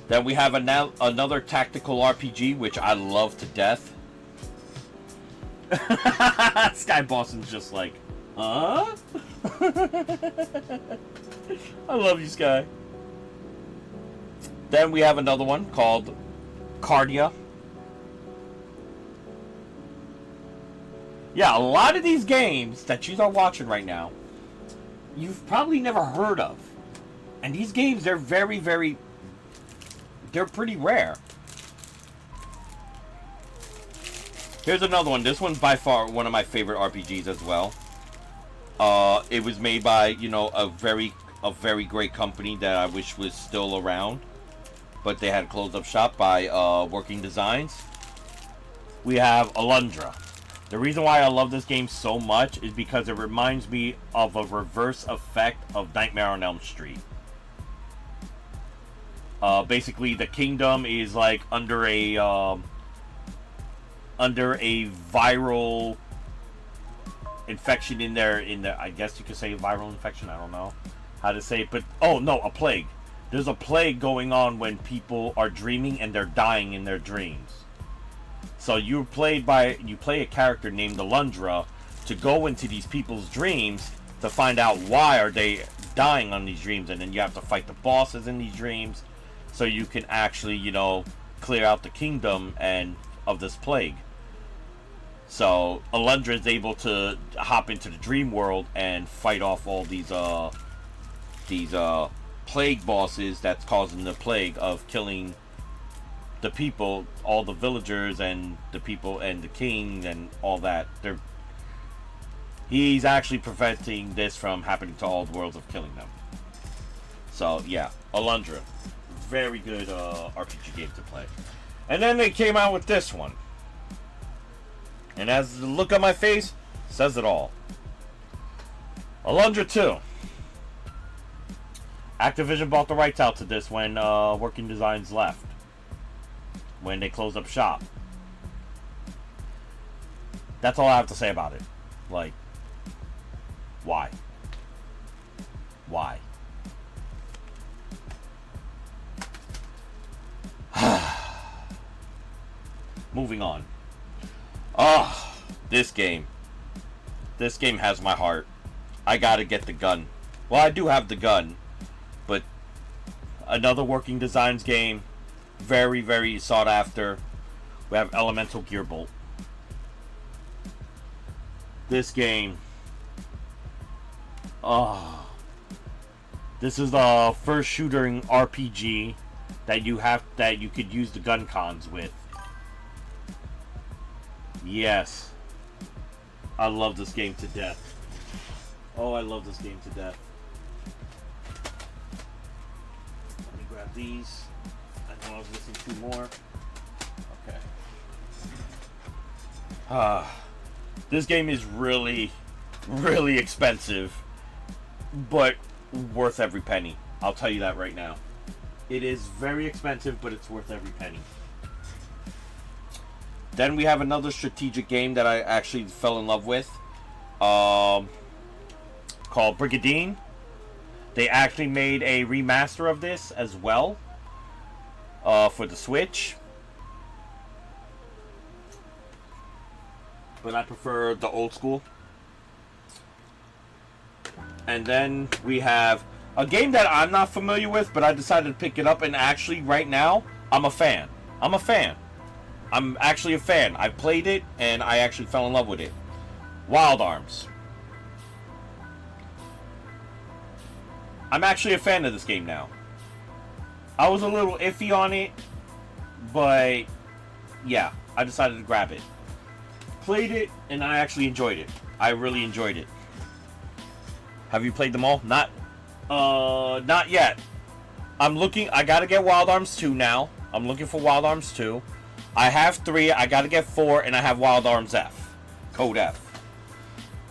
Then we have another tactical RPG, which I love to death. Sky Boston's just like, huh? I love you, Sky. Then we have another one called Cardia. Yeah, a lot of these games that you are watching right now, you've probably never heard of. And these games, they're they're pretty rare. Here's another one. This one's by far one of my favorite RPGs as well. It was made by, a very great company that I wish was still around. But they had closed up shop by Working Designs. We have Alundra. The reason why I love this game so much is because it reminds me of a reverse effect of Nightmare on Elm Street. Basically, the kingdom is like under a viral infection in there. I guess you could say viral infection. I don't know how to say it, but oh no, a plague. There's a plague going on when people are dreaming and they're dying in their dreams. So you play a character named Alundra to go into these people's dreams to find out why are they dying on these dreams, and then you have to fight the bosses in these dreams, so you can actually, clear out the kingdom and of this plague. So Alundra is able to hop into the dream world and fight off all these plague bosses that's causing the plague of killing the people, all the villagers and the people and the king and all that. He's actually preventing this from happening to all the worlds of killing them. So yeah, Alundra, very good RPG game to play. And then they came out with this one, and as the look on my face says it all. Alundra 2. Activision bought the rights out to this when Working Designs left. When they closed up shop. That's all I have to say about it. Like, why? Why? Moving on. This game. This game has my heart. I gotta get the gun. Well, I do have the gun, but another Working Designs game. Very, very sought after. We have Elemental Gearbolt. This game. This is the first shooting RPG that you could use the gun cons with. Yes. I love this game to death. Oh, I love this game to death. Let me grab these. I know I was missing 2 more. Okay. This game is really, really expensive, but worth every penny. I'll tell you that right now. It is very expensive, but it's worth every penny. Then we have another strategic game that I actually fell in love with, called Brigadine. They actually made a remaster of this as well. For the Switch, but I prefer the old school. And then we have a game that I'm not familiar with, but I decided to pick it up, and actually right now I'm a fan. I'm actually a fan. I played it and I actually fell in love with it. Wild Arms. I'm actually a fan of this game now. I was a little iffy on it, but yeah, I decided to grab it. Played it, and I actually enjoyed it. I really enjoyed it. Have you played them all? Not yet. I gotta get Wild Arms 2 now. I'm looking for Wild Arms 2. I have 3, I gotta get 4, and I have Wild Arms F. Code F.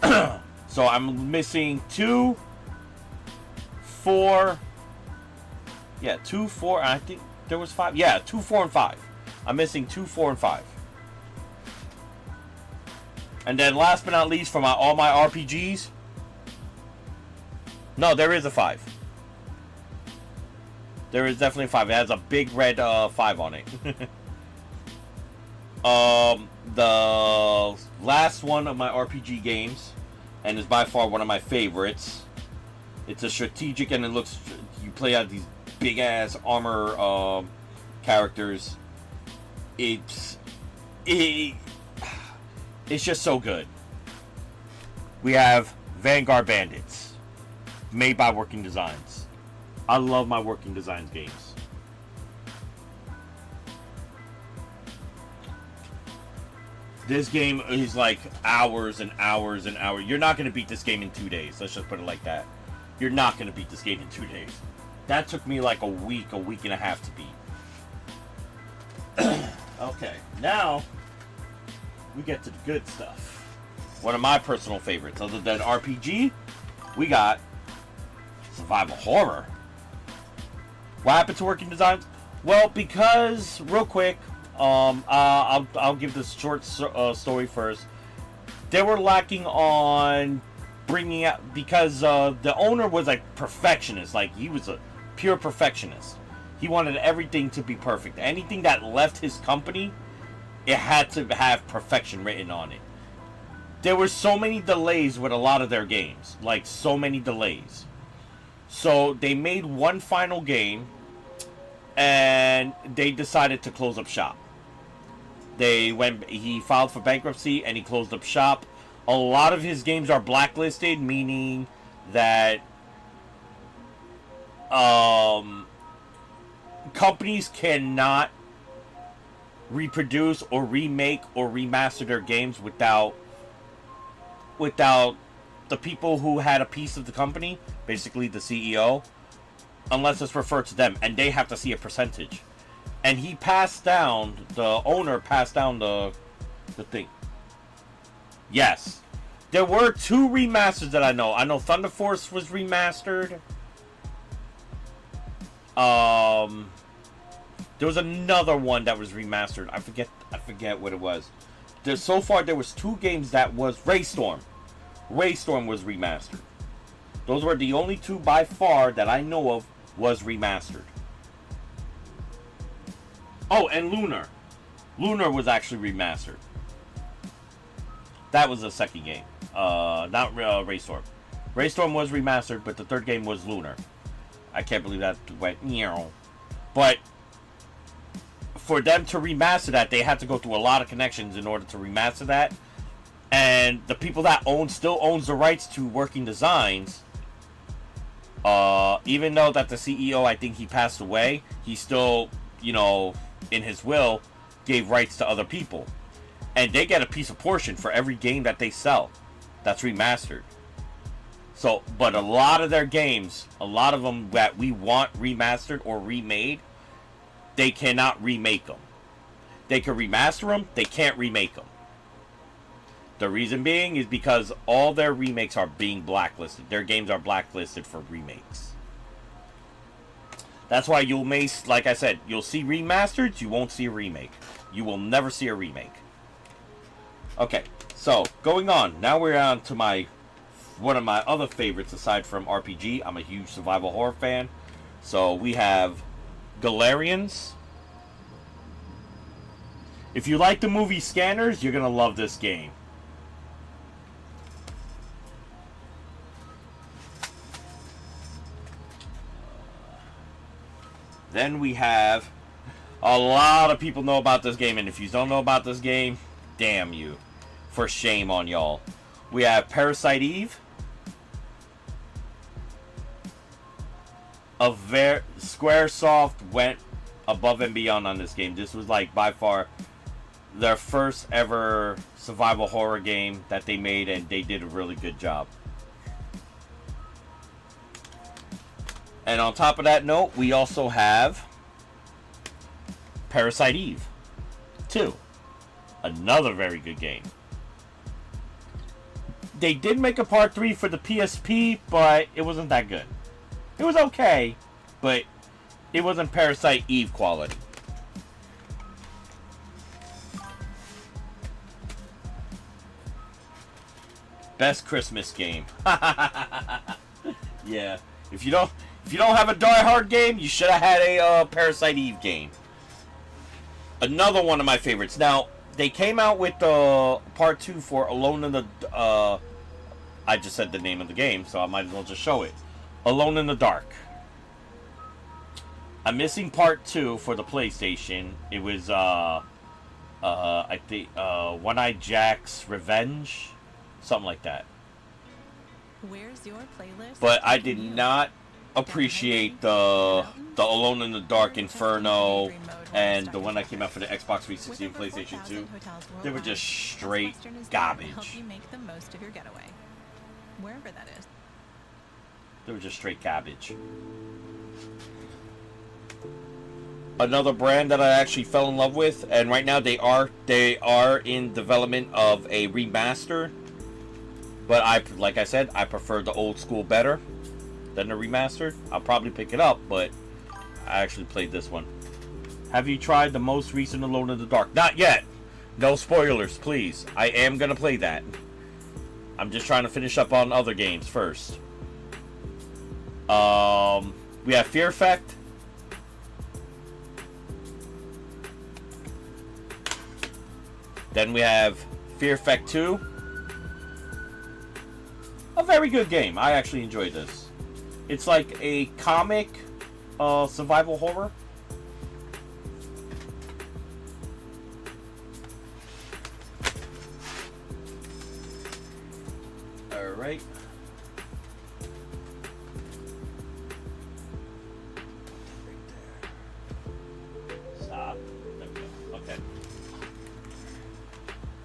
So I'm missing 2, 4. Yeah, 2, 4. I think there was 5. Yeah, 2, 4, and 5. I'm missing 2, 4, and 5. And then last but not least, for all my RPGs. No, there is a 5. There is definitely a 5. It has a big red 5 on it. The last one of my RPG games, and is by far one of my favorites. It's a strategic, and it looks. You play out these big ass armor characters. It's just so good. We have Vanguard Bandits, made by Working Designs. I love my Working Designs games. This game is like hours and hours and hours. You're not going to beat this game in 2 days. Let's just put it like that. You're not going to beat this game in 2 days. That took me like a week and a half to beat. Okay, now we get to the good stuff. One of my personal favorites, other than RPG, we got survival horror. What happened to Working Designs? Well, because real quick, I'll give this short story first. They were lacking on bringing out, because the owner was a perfectionist. Like, he was a pure perfectionist. He wanted everything to be perfect. Anything that left his company, it had to have perfection written on it. There were so many delays with a lot of their games. Like, so many delays. So, they made one final game, and they decided to close up shop. He filed for bankruptcy, and he closed up shop. A lot of his games are blacklisted, meaning that companies cannot reproduce or remake or remaster their games without the people who had a piece of the company, basically the CEO, unless it's referred to them, and they have to see a percentage. And the owner passed down the thing. Yes. There were 2 remasters that I know. I know Thunder Force was remastered. There was another one that was remastered. I forget what it was. So far there was 2 games that was Raystorm. Raystorm was remastered. Those were the only 2 by far that I know of was remastered. Oh, and Lunar. Lunar was actually remastered. That was the second game. Not Raystorm. Raystorm was remastered, but the third game was Lunar. I can't believe that went meow. But for them to remaster that, they had to go through a lot of connections in order to remaster that. And the people that still owns the rights to Working Designs, even though that the CEO, I think he passed away, he still, in his will, gave rights to other people. And they get a piece of portion for every game that they sell that's remastered. So, but a lot of their games, a lot of them that we want remastered or remade, they cannot remake them. They can remaster them, they can't remake them. The reason being is because all their remakes are being blacklisted. Their games are blacklisted for remakes. That's why like I said, you'll see remasters, you won't see a remake. You will never see a remake. Okay, so going on. Now we're on to one of my other favorites aside from RPG. I'm a huge survival horror fan. So we have Galarians. If you like the movie Scanners, you're going to love this game. Then we have, a lot of people know about this game, and if you don't know about this game, damn you. For shame on y'all. We have Parasite Eve. Squaresoft went above and beyond on this game. This was like by far their first ever survival horror game that they made, and they did a really good job. And on top of that note, we also have Parasite Eve 2. Another very good game. They did make a part 3 for the PSP, but it wasn't that good. It was okay, but it wasn't Parasite Eve quality. Best Christmas game. Yeah. If you don't have a Die Hard game, you should have had a Parasite Eve game. Another one of my favorites. Now, they came out with part 2 for Alone in the I just said the name of the game, so I might as well just show it. Alone in the Dark. I'm missing part 2 for the PlayStation. It was I think One-Eyed Jack's Revenge, something like that. Where's your playlist? But I did not appreciate the Alone in the Dark Inferno and the one that came out for the Xbox 360 and PlayStation 2. They were just straight garbage. Help you make the most of your getaway, wherever that is. They were just straight garbage. Another brand that I actually fell in love with, and right now they are in development of a remaster. But like I said, I prefer the old school better than the remastered. I'll probably pick it up, but I actually played this one. Have you tried the most recent Alone in the Dark? Not yet. No spoilers, please. I am gonna play that. I'm just trying to finish up on other games first. We have Fear Effect. Then we have Fear Effect 2. A very good game. I actually enjoyed this. It's like a comic survival horror. Alright. Stop. There we go. Okay.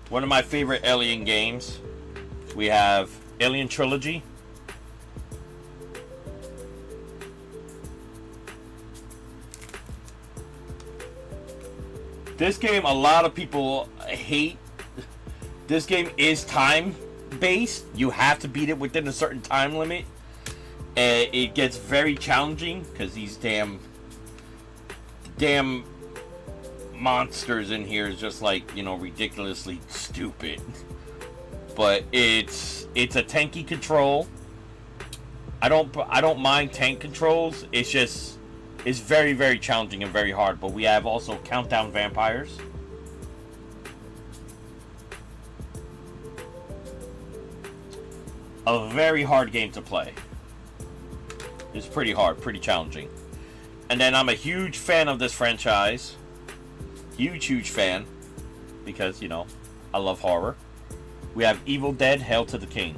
One of my favorite Alien games. We have Alien Trilogy. This game, a lot of people hate. This game is time-based. You have to beat it within a certain time limit. And it gets very challenging because these damn monsters in here is just like, you know, ridiculously stupid. But it's a tanky control. I don't mind tank controls. It's very, very challenging and very hard. But we have also Countdown Vampires. A very hard game to play. It's pretty hard, pretty challenging. And then I'm a huge fan of this franchise. Huge fan. Because, you know, I love horror. We have Evil Dead, Hail to the King.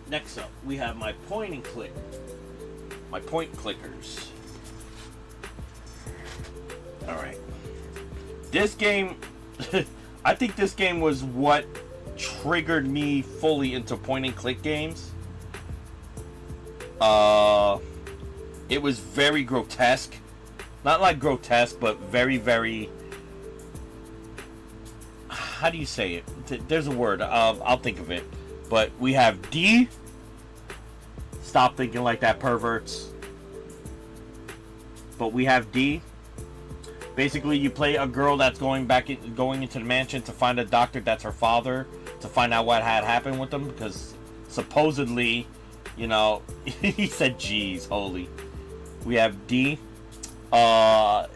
Next up, we have my point and click. My point clickers. Alright. This game, I think this game was what triggered me fully into point and click games. It was very grotesque. Not like grotesque, but very, very... How do you say it? There's a word. I'll think of it. But we have D. Stop thinking like that, perverts. But we have D. Basically, you play a girl that's going into the mansion to find a doctor that's her father, to find out what had happened with them, because supposedly, you know, he said, "Geez, holy." We have D. To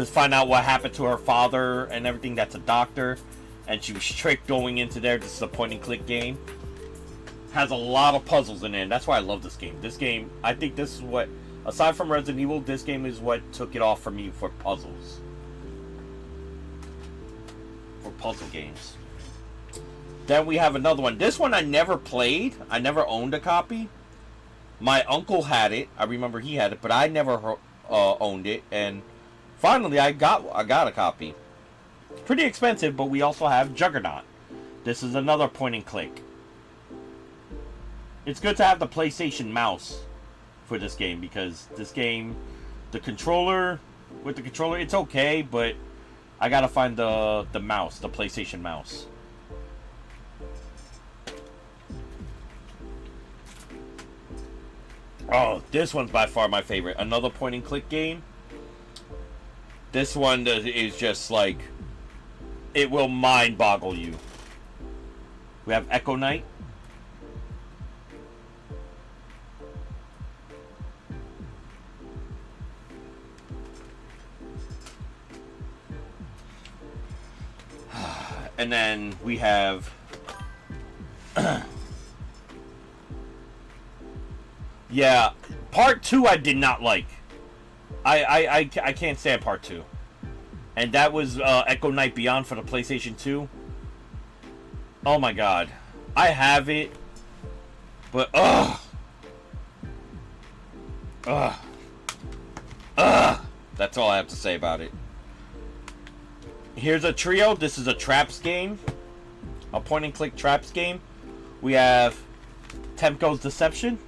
find out what happened to her father and everything. That's a doctor, and she was tricked going into there. This is a point and click game. Has a lot of puzzles in it, and that's why I love this game. This game, I think this is what, aside from Resident Evil, this game is what took it off for me for puzzles. For puzzle games. Then we have another one. This one I never played. I never owned a copy. My uncle had it. I remember he had it, but I never owned it. And finally, I got a copy. It's pretty expensive, but we also have Juggernaut. This is another point and click. It's good to have the PlayStation mouse for this game, because this game, with the controller, it's okay, but I gotta find the mouse, the PlayStation mouse. Oh, this one's by far my favorite. Another point and click game. This one is just like, it will mind boggle you. We have Echo Knight. And then we have yeah, part 2 I did not like. I can't stand part 2. And that was Echo Knight Beyond for the PlayStation 2. Oh my god. I have it, but that's all I have to say about it. Here's a trio. This is a traps game. A point and click traps game. We have Temco's Deception.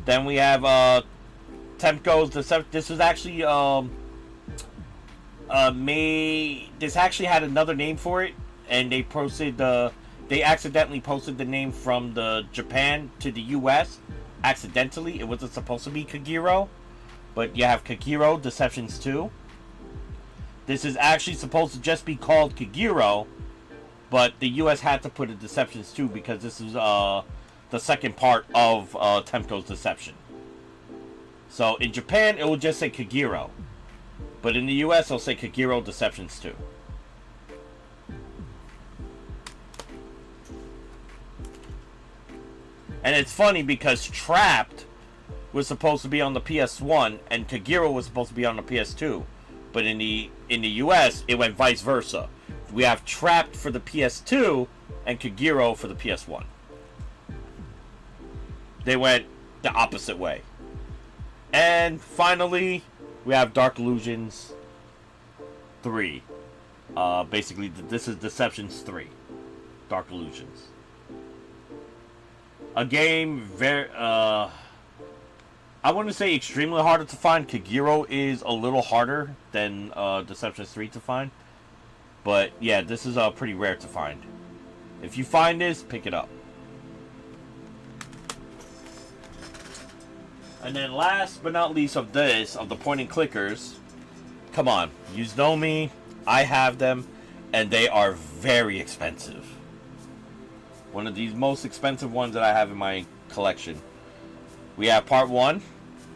Then we have Temco's Deception. This was actually this actually had another name for it, and they posted they accidentally posted the name from the Japan to the US accidentally. It wasn't supposed to be Kagero, but you have Kagero Deceptions 2. This is actually supposed to just be called Kagero, but the US had to put a Deceptions 2 because this is the second part of Temco's Deception. So in Japan it will just say Kagero, but in the US it'll say Kagero Deceptions 2. And it's funny because Trapped was supposed to be on the PS1 and Kagero was supposed to be on the PS2, but in the US it went vice versa. We have Trapped for the PS2 and Kagero for the PS1. They went the opposite way. And finally, we have Dark Illusions 3. Basically, this is Deceptions 3. Dark Illusions. A game very, I wouldn't say extremely harder to find. Kagero is a little harder than Deceptions 3 to find. But yeah, this is pretty rare to find. If you find this, pick it up. And then last but not least of the point and clickers, come on, you know me, I have them, and they are very expensive. One of these most expensive ones that I have in my collection. We have part 1,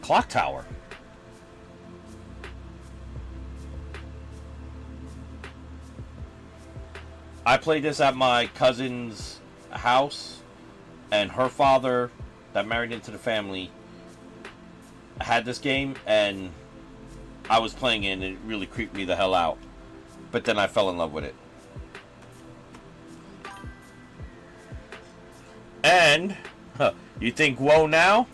Clock Tower. I played this at my cousin's house, and her father, that married into the family, had this game, and I was playing it, and it really creeped me the hell out. But then I fell in love with it. And you think, whoa, now?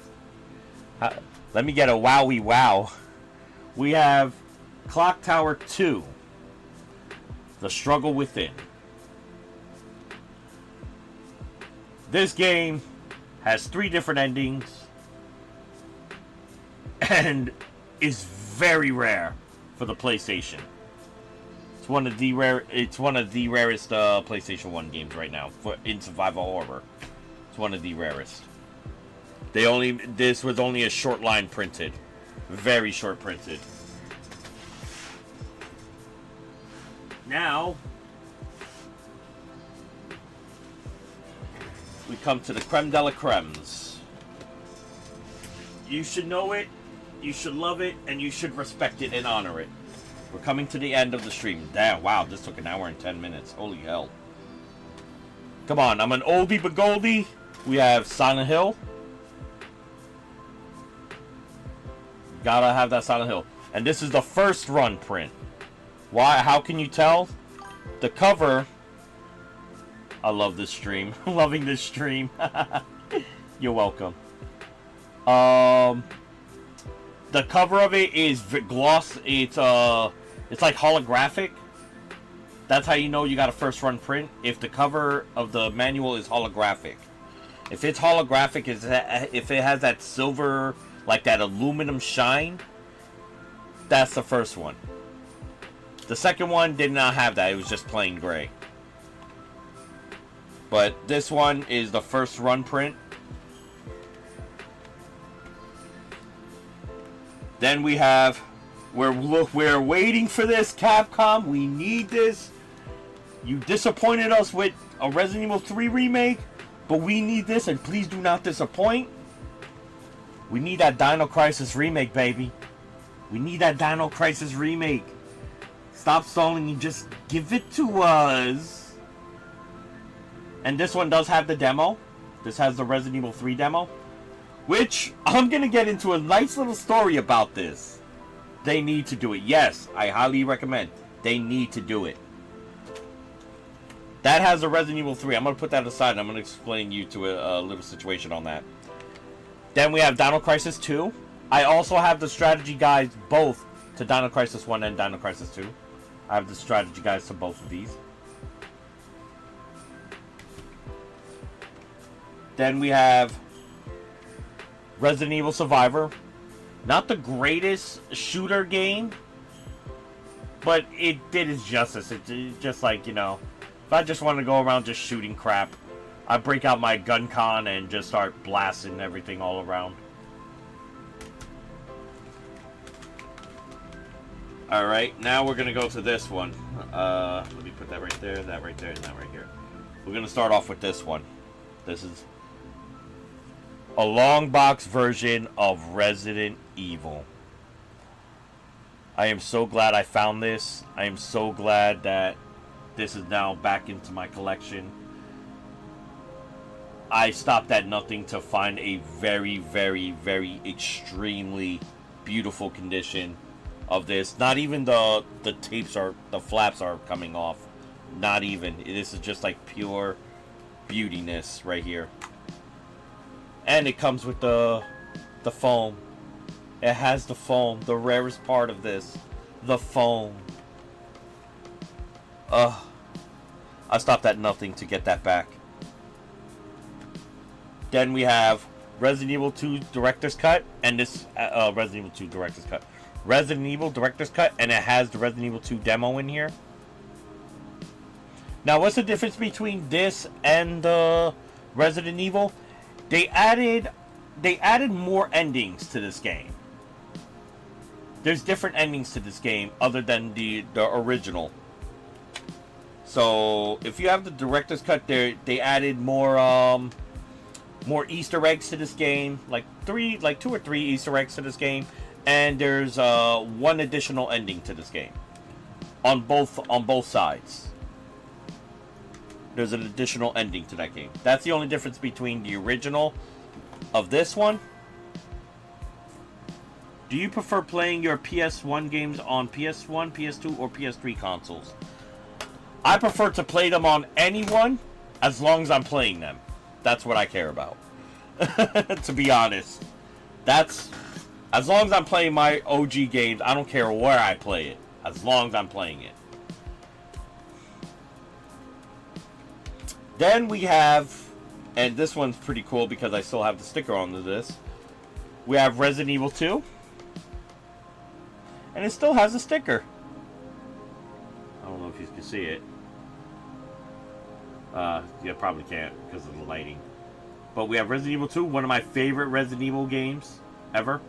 Let me get a wowie wow. We have Clock Tower 2, The Struggle Within. This game has 3 different endings and is very rare for the PlayStation. It's one of the rarest PlayStation 1 games right now in survival horror. It's one of the rarest. This was only a short line printed. Very short printed. Now we come to the creme de la cremes. You should know it, you should love it, and you should respect it and honor it. We're coming to the end of the stream. Damn, wow, this took an hour and 10 minutes. Holy hell. Come on, I'm an oldie but goldie. We have Silent Hill. Gotta have that Silent Hill. And this is the first run print. Why? How can you tell? The cover. I love this stream. Loving this stream. You're welcome. The cover of it is gloss. It's like holographic. That's how you know you got a first run print. If the cover of the manual is holographic. If it's holographic, if it has that silver, like that aluminum shine, that's the first one. The second one did not have that. It was just plain gray. But this one is the first run print. Then we have, we're waiting for this, Capcom. We need this. You disappointed us with a Resident Evil 3 remake, but we need this, and please do not disappoint. We need that Dino Crisis remake, baby. We need that Dino Crisis remake. Stop stalling and just give it to us. And this one does have the demo. This has the Resident Evil 3 demo, which I'm going to get into a nice little story about this. They need to do it. Yes, I highly recommend. They need to do it. That has a Resident Evil 3. I'm going to put that aside and I'm going to explain you to a little situation on that. Then we have Dino Crisis 2. I also have the strategy guides both to Dino Crisis 1 and Dino Crisis 2. I have the strategy guides to both of these. Then we have Resident Evil Survivor. Not the greatest shooter game, but it did its justice. It's just like, you know, if I just want to go around just shooting crap, I break out my gun con and just start blasting everything all around. Alright, now we're going to go to this one. Let me put that right there, and that right here. We're going to start off with this one. This is a long box version of Resident Evil. I am so glad I found this. I am so glad that this is now back into my collection. I stopped at nothing to find a very, very, very extremely beautiful condition of this. Not even the tapes are, the flaps are coming off. Not even. This is just like pure beautiness right here. And it comes with the foam. It has the foam, the rarest part of this, the foam. I stopped at nothing to get that back. Then we have Resident Evil 2 Director's Cut, and this Resident Evil 2 Director's Cut. Resident Evil Director's Cut, and it has the Resident Evil 2 demo in here. Now, what's the difference between this and the Resident Evil? They added more endings to this game. There's different endings to this game other than the original. So if you have the Director's Cut, they added more Easter eggs to this game, like 2 or 3 Easter eggs to this game, and there's one additional ending to this game on both sides. There's an additional ending to that game. That's the only difference between the original of this one. Do you prefer playing your PS1 games on PS1, PS2, or PS3 consoles? I prefer to play them on anyone as long as I'm playing them. That's what I care about. To be honest. That's... As long as I'm playing my OG games, I don't care where I play it. As long as I'm playing it. Then we have, and this one's pretty cool because I still have the sticker on this. We have Resident Evil 2. And it still has a sticker. I don't know if you can see it. You probably can't because of the lighting. But we have Resident Evil 2, one of my favorite Resident Evil games ever.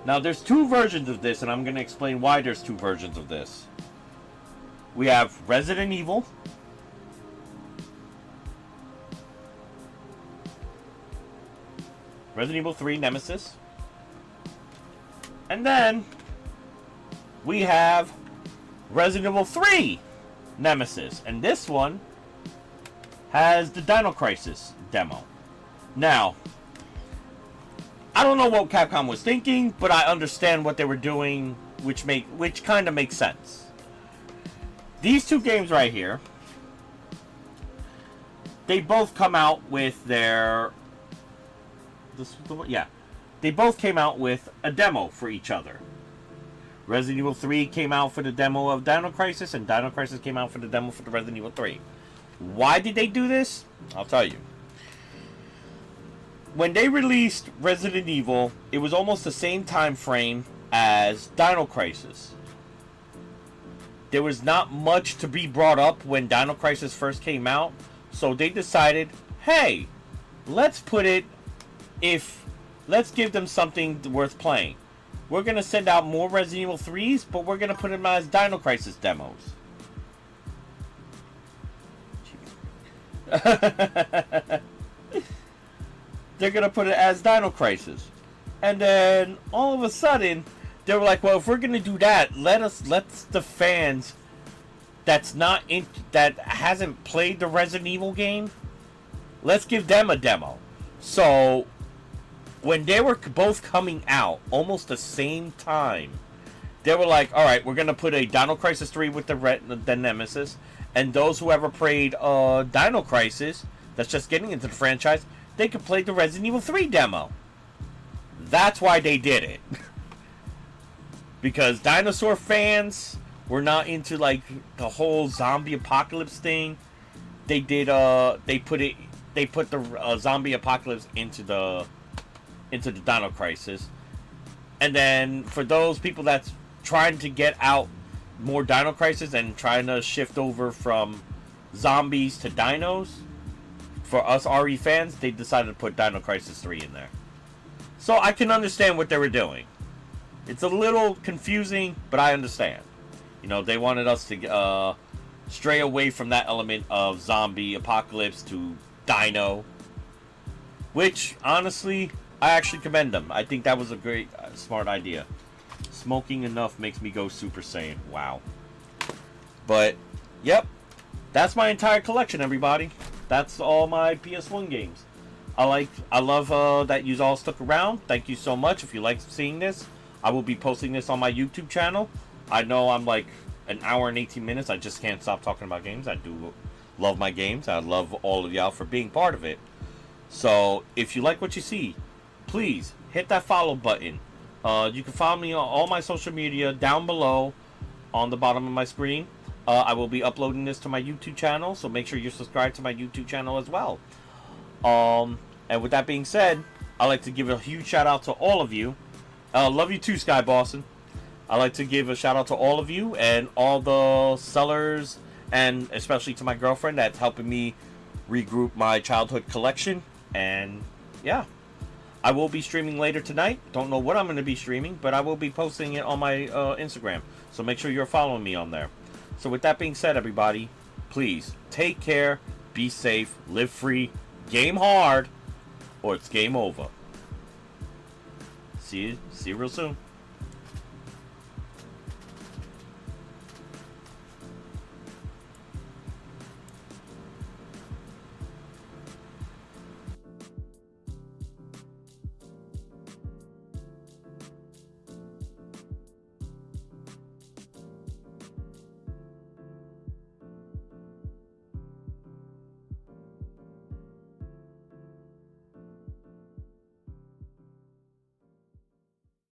Now, there's 2 versions of this, and I'm going to explain why there's 2 versions of this. We have Resident Evil. Resident Evil 3 Nemesis. And then we have Resident Evil 3 Nemesis. And this one has the Dino Crisis demo. Now, I don't know what Capcom was thinking, but I understand what they were doing, which kind of makes sense. These 2 games right here, they both come out with their... They both came out with a demo for each other. Resident Evil 3 came out for the demo of Dino Crisis, and Dino Crisis came out for the demo for the Resident Evil 3. Why did they do this? I'll tell you. When they released Resident Evil, it was almost the same time frame as Dino Crisis. There was not much to be brought up when Dino Crisis first came out, so they decided, hey, let's give them something worth playing. We're going to send out more Resident Evil 3s, but we're going to put them as Dino Crisis demos. They're going to put it as Dino Crisis. And then, all of a sudden, they were like, well, if we're going to do that, let's the fans that hasn't played the Resident Evil game, let's give them a demo. So, when they were both coming out almost the same time, they were like, alright, we're going to put a Dino Crisis 3 with the Nemesis, and those who ever played Dino Crisis, that's just getting into the franchise, they could play the Resident Evil 3 demo. That's why they did it. Because dinosaur fans were not into, like, the whole zombie apocalypse thing. They put the zombie apocalypse into the Dino Crisis. And then for those people that's trying to get out more Dino Crisis and trying to shift over from zombies to dinos, for us RE fans, they decided to put Dino Crisis 3 in there. So I can understand what they were doing. It's a little confusing, but I understand. You know, they wanted us to stray away from that element of zombie apocalypse to dino. Which, honestly, I actually commend them. I think that was a great, smart idea. Smoking enough makes me go Super Saiyan. Wow. But, yep. That's my entire collection, everybody. That's all my PS1 games. I love that you all stuck around. Thank you so much. If you like seeing this, I will be posting this on my YouTube channel. I know I'm like an hour and 18 minutes. I just can't stop talking about games. I do love my games. I love all of y'all for being part of it. So, if you like what you see, please hit that follow button. You can follow me on all my social media down below on the bottom of my screen. I will be uploading this to my YouTube channel, so make sure you're subscribed to my YouTube channel as well. And with that being said, I'd like to give a huge shout out to all of you. Love you too, Sky Boston. I'd like to give a shout out to all of you and all the sellers, and especially to my girlfriend that's helping me regroup my childhood collection. And yeah, I will be streaming later tonight. Don't know what I'm going to be streaming, but I will be posting it on my Instagram. So make sure you're following me on there. So with that being said, everybody, please take care, be safe, live free, game hard, or it's game over. See you real soon.